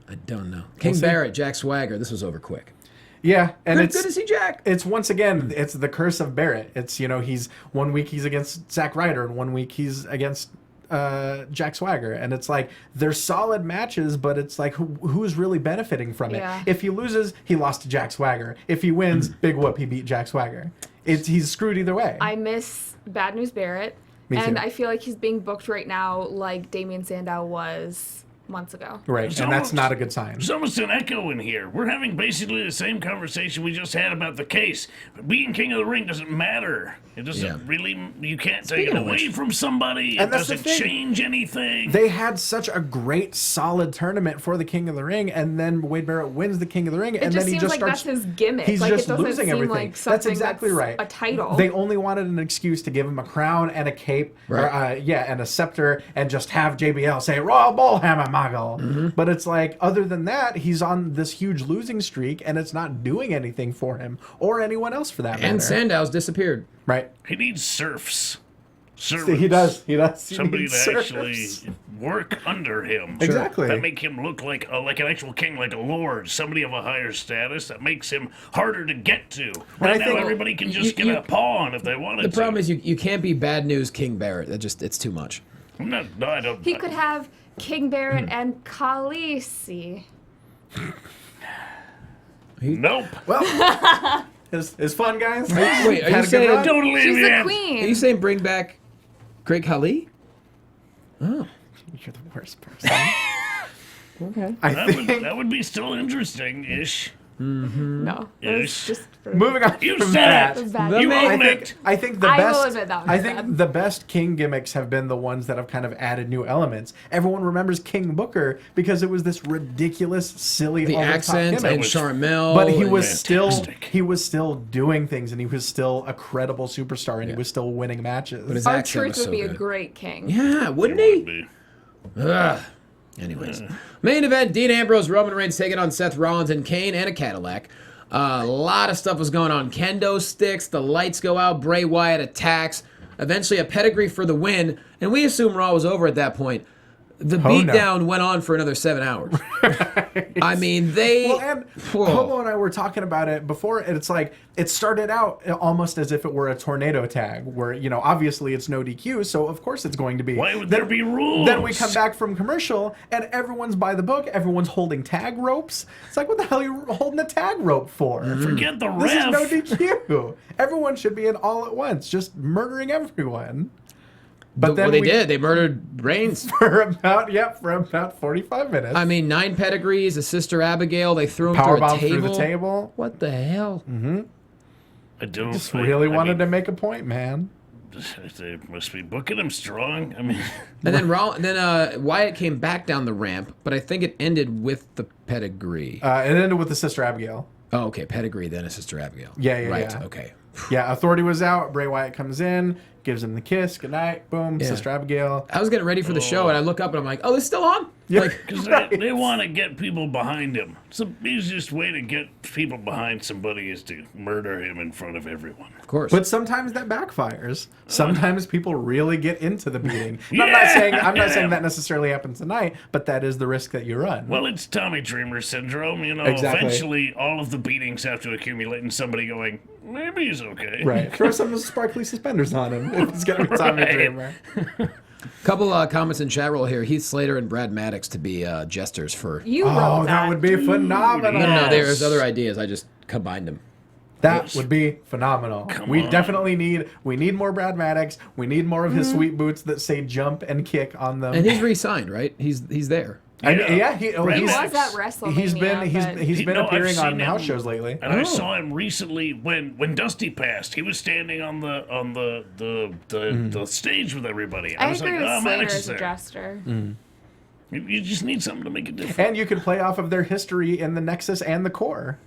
I don't know. King see. Barrett, Jack Swagger. This was over quick. Yeah, and Good, it's good to see Jack. it's once again, it's the curse of Barrett. It's, you know, he's 1 week he's against Zack Ryder and 1 week he's against Jack Swagger, and it's like they're solid matches, but it's like who's really benefiting from it? Yeah. If he loses, he lost to Jack Swagger. If he wins, big whoop, he beat Jack Swagger. He's screwed either way. I miss Bad News Barrett, Me and too. I feel like he's being booked right now like Damian Sandow was months ago. Right, It's and that's almost- not a good sign. There's almost an echo in here. We're having basically the same conversation we just had about the case. Being King of the Ring doesn't matter. It doesn't really, you can't take it Speaking of away which- from somebody. And It that's the doesn't thing. change anything. They had such a great, solid tournament for the King of the Ring, and then Wade Barrett wins the King of the Ring, and It then just he seems just like starts. that's his gimmick. He's like just it doesn't losing seem everything. like something That's exactly right. a title. They only wanted an excuse to give him a crown and a cape, Right. and a scepter, and just have JBL say Royal Bullhammer Mogul. Mm-hmm. But it's like, other than that, he's on this huge losing streak, and it's not doing anything for him or anyone else for that matter. And Sandow's disappeared. Right? He needs serfs. He does. He does. He Somebody needs to serfs. actually work under him. Exactly. That make him look like an actual king, like a lord, somebody of a higher status. That makes him harder to get to. Right I now, think- everybody can just get a pawn if they wanted The to. problem is you can't be Bad News King Barrett. It's too much. No, I don't. He could have King Barrett Hmm. and Khaleesi. Nope. Well, it's fun, guys. Wait, are Had you a good saying run. Don't leave She's the yet. Are queen. you saying bring back Great Khali? You're the worst person. Okay. I That think. would be still interesting-ish. No, it was Ish. just for Moving on You from said that. it. bad. The You man- own it. I think the I best. will admit that was I think bad. the best King gimmicks have been the ones that have kind of added new elements. Everyone remembers King Booker because it was this ridiculous, silly, The over-the-top accents gimmick. and Charmel. But he and- was Fantastic. still doing things, and he was still a credible superstar, and he was still winning matches. But his Our accent truth was would so be good. a great king. Yeah, wouldn't Would he? be. Ugh. Anyways, main event: Dean Ambrose, Roman Reigns taking on Seth Rollins and Kane and a Cadillac. A lot of stuff was going on. Kendo sticks, the lights go out, Bray Wyatt attacks. Eventually, a pedigree for the win, and we assume Raw was over at that point. The Oh, no. beatdown went on for another 7 hours. I mean, they. Well, and Whoa. Hobo and I were talking about it before, and it's like it started out almost as if it were a tornado tag, where obviously it's no DQ, so of course it's going to be. Why would there be rules? Then we come back from commercial, and everyone's by the book. Everyone's holding tag ropes. It's like, what the hell are you holding a tag rope for? Forget the This is ref. no DQ. Everyone should be in all at once, just murdering everyone. But then they we- did. They murdered Reigns. for about 45 minutes. I mean, 9 pedigrees, a Sister Abigail. They threw him Powerbomb through a through table. the table. What the hell? I don't. Just I really mean, wanted to make a point, man. They must be booking him strong. I mean, And then Wyatt came back down the ramp, but I think it ended with the pedigree. It ended with the Sister Abigail. Oh, okay, pedigree, then a Sister Abigail. Yeah, right. yeah. Okay. Yeah, Authority was out. Bray Wyatt comes in, gives him the kiss. Good night. Boom. Yeah. Sister Abigail. I was getting ready for the show, and I look up and I'm like, "Oh, it's still on." Yeah. Like, because Right. they want to get people behind him. It's the easiest way to get people behind somebody is to murder him in front of everyone. of course. But sometimes that backfires. Sometimes people really get into the beating. And Yeah. I'm not saying that necessarily happens tonight, but that is the risk that you run. Well, it's Tommy Dreamer syndrome. Exactly. Eventually all of the beatings have to accumulate and somebody going, maybe he's okay. Right. Throw some sparkly suspenders on him if it's going to be Tommy Right. Dreamer. Couple comments in chat roll here. Heath Slater and Brad Maddox to be jesters for. You wrote Oh, that. that would be phenomenal. No, Yes. there's other ideas. I just combined them. That would be phenomenal. We on. definitely need more Brad Maddox. We need more of his sweet boots that say jump and kick on them. And he's re-signed, right? He's there. He Brad He was Maddox. at WrestleMania. he's been but he's been I've appearing on seen house him. shows lately. And I saw him recently when Dusty passed. He was standing on the stage with everybody. I was agree like, with oh, Slater Maddox as is a there. jester. You just need something to make it different. And you can play off of their history in the Nexus and the Core.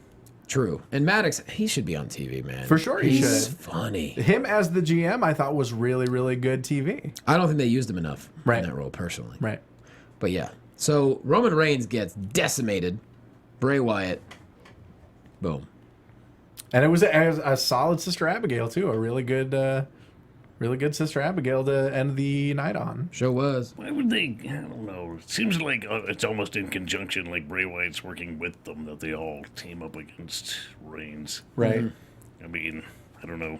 True. And Maddox, he should be on TV, man. For sure he He's should. funny. Him as the GM, I thought was really, really good TV. I don't think they used him enough Right. in that role, personally. Right. But yeah. So Roman Reigns gets decimated. Bray Wyatt. Boom. And it was a solid Sister Abigail too. A really good Sister Abigail to end the night on. Sure was. Why would they? I don't know. It seems like it's almost in conjunction, like Bray Wyatt's working with them, that they all team up against Reigns. Right. Mm-hmm. I mean, I don't know.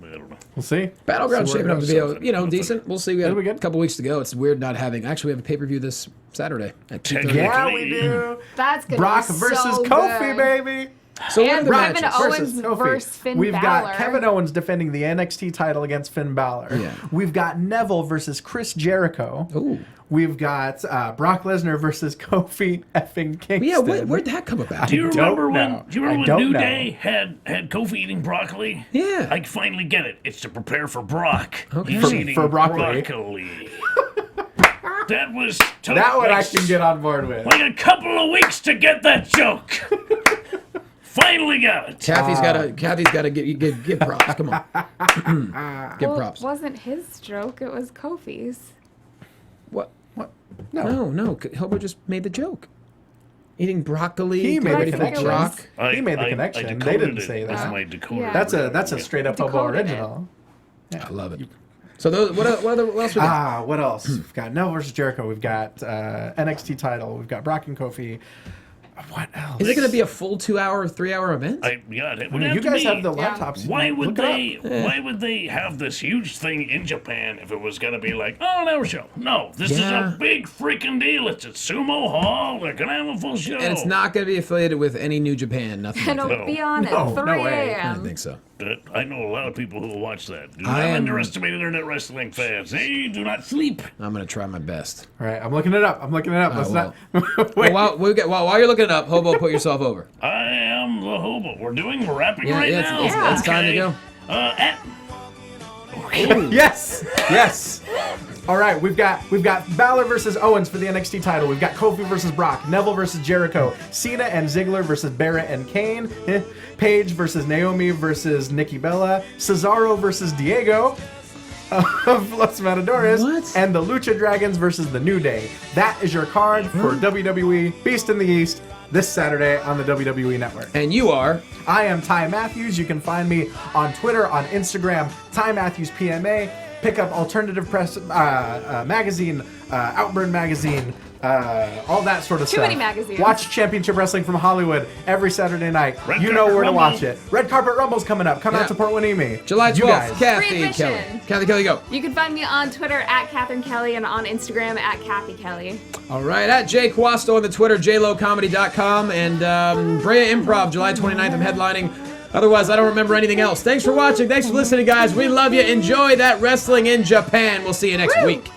I don't know. We'll see. Battleground See where it shaping up to be, goes. decent. We'll see. We It'll got be a good. couple weeks to go. It's weird not having. Actually, we have a pay-per-view this Saturday at 2:30. Yeah, we do. That's gonna Brock be versus so Kofi, good. baby. So what are And the Kevin matches? Owens Kofi. versus Finn We've Balor. got Kevin Owens defending the NXT title against Finn Balor. Yeah. We've got Neville versus Chris Jericho. Ooh. We've got Brock Lesnar versus Kofi effing Kingston. Yeah, where'd that come about? Do you remember don't when? know. Do you remember I when don't New know. Day had Kofi eating broccoli? Yeah. I finally get it. It's to prepare for Brock. Okay. He's For- eating for broccoli. That was took That one I like, can get on board with. like a couple of weeks to get that joke. Finally got it. Kathy's got to give props. Come on. Give Well, props. it wasn't his joke. It was Kofi's. What? What? No. Hobo just made the joke. Eating broccoli. He get made ready the for connection. Brock. He made the connection. They decoded didn't it say with that. my decoder. Yeah. That's a straight up Hobo Decoded it. original. I love it. So what else we got? What else? We've got Neville versus Jericho. We've got NXT title. We've got Brock and Kofi. What else? Is it going to be a full 2-hour, 3-hour event? It would have You to guys be. have the Yeah. laptops. Why would Look it up. they? Why would they have this huge thing in Japan if it was gonna be like, oh, no show? No, this is Yeah. a big freaking deal. It's at Sumo Hall. They're gonna have a full show. And it's not going to be affiliated with any New Japan. Nothing And like it'll that. be on No, at 3 no way. I a.m. don't think so. But I know a lot of people who will watch that. Do I not am- underestimate internet wrestling fans. They do not sleep. I'm going to try my best. All right, I'm looking it up. Let's well. not. Wait. While you're looking it up, Hobo, put yourself over. I am the hobo. We're rapping Yeah, right yeah, now. it's time to go. Yes. All right, we've got Balor versus Owens for the NXT title. We've got Kofi versus Brock, Neville versus Jericho, Cena and Ziggler versus Barrett and Kane, Paige versus Naomi versus Nikki Bella, Cesaro versus Diego of Los Matadores, What? and the Lucha Dragons versus the New Day. That is your card for WWE Beast in the East this Saturday on the WWE Network. And you are... I am Ty Matthews. You can find me on Twitter, on Instagram, Ty Matthews PMA. Pick up Alternative Press magazine, Outburn magazine, all that sort of Too stuff. many magazines. Watch Championship Wrestling from Hollywood every Saturday night. Red You know Carpet where to Rumble. watch it. Red Carpet Rumble's coming up. Come Yeah. out to Port Winnie. July You 12th, guys. Cathy Free admission. Kelley. Cathy Kelley, go. You can find me on Twitter at Catherine Kelly and on Instagram at Cathy Kelley. All right, at Jay Quasto on the Twitter, jlocomedy.com, and Brea Improv, July 29th, I'm headlining. Otherwise, I don't remember anything else. Thanks for watching. Thanks for listening, guys. We love you. Enjoy that wrestling in Japan. We'll see you next week.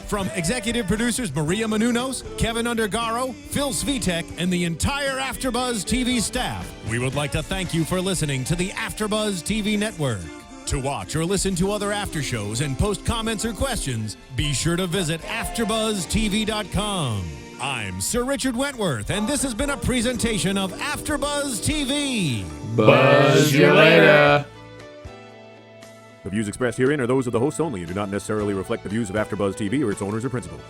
From executive producers Maria Menounos, Kevin Undergaro, Phil Svitek, and the entire AfterBuzz TV staff, we would like to thank you for listening to the AfterBuzz TV network. To watch or listen to other after shows and post comments or questions, be sure to visit AfterBuzzTV.com. I'm Sir Richard Wentworth, and this has been a presentation of AfterBuzz TV. Buzz you later. The views expressed herein are those of the hosts only and do not necessarily reflect the views of AfterBuzz TV or its owners or principals.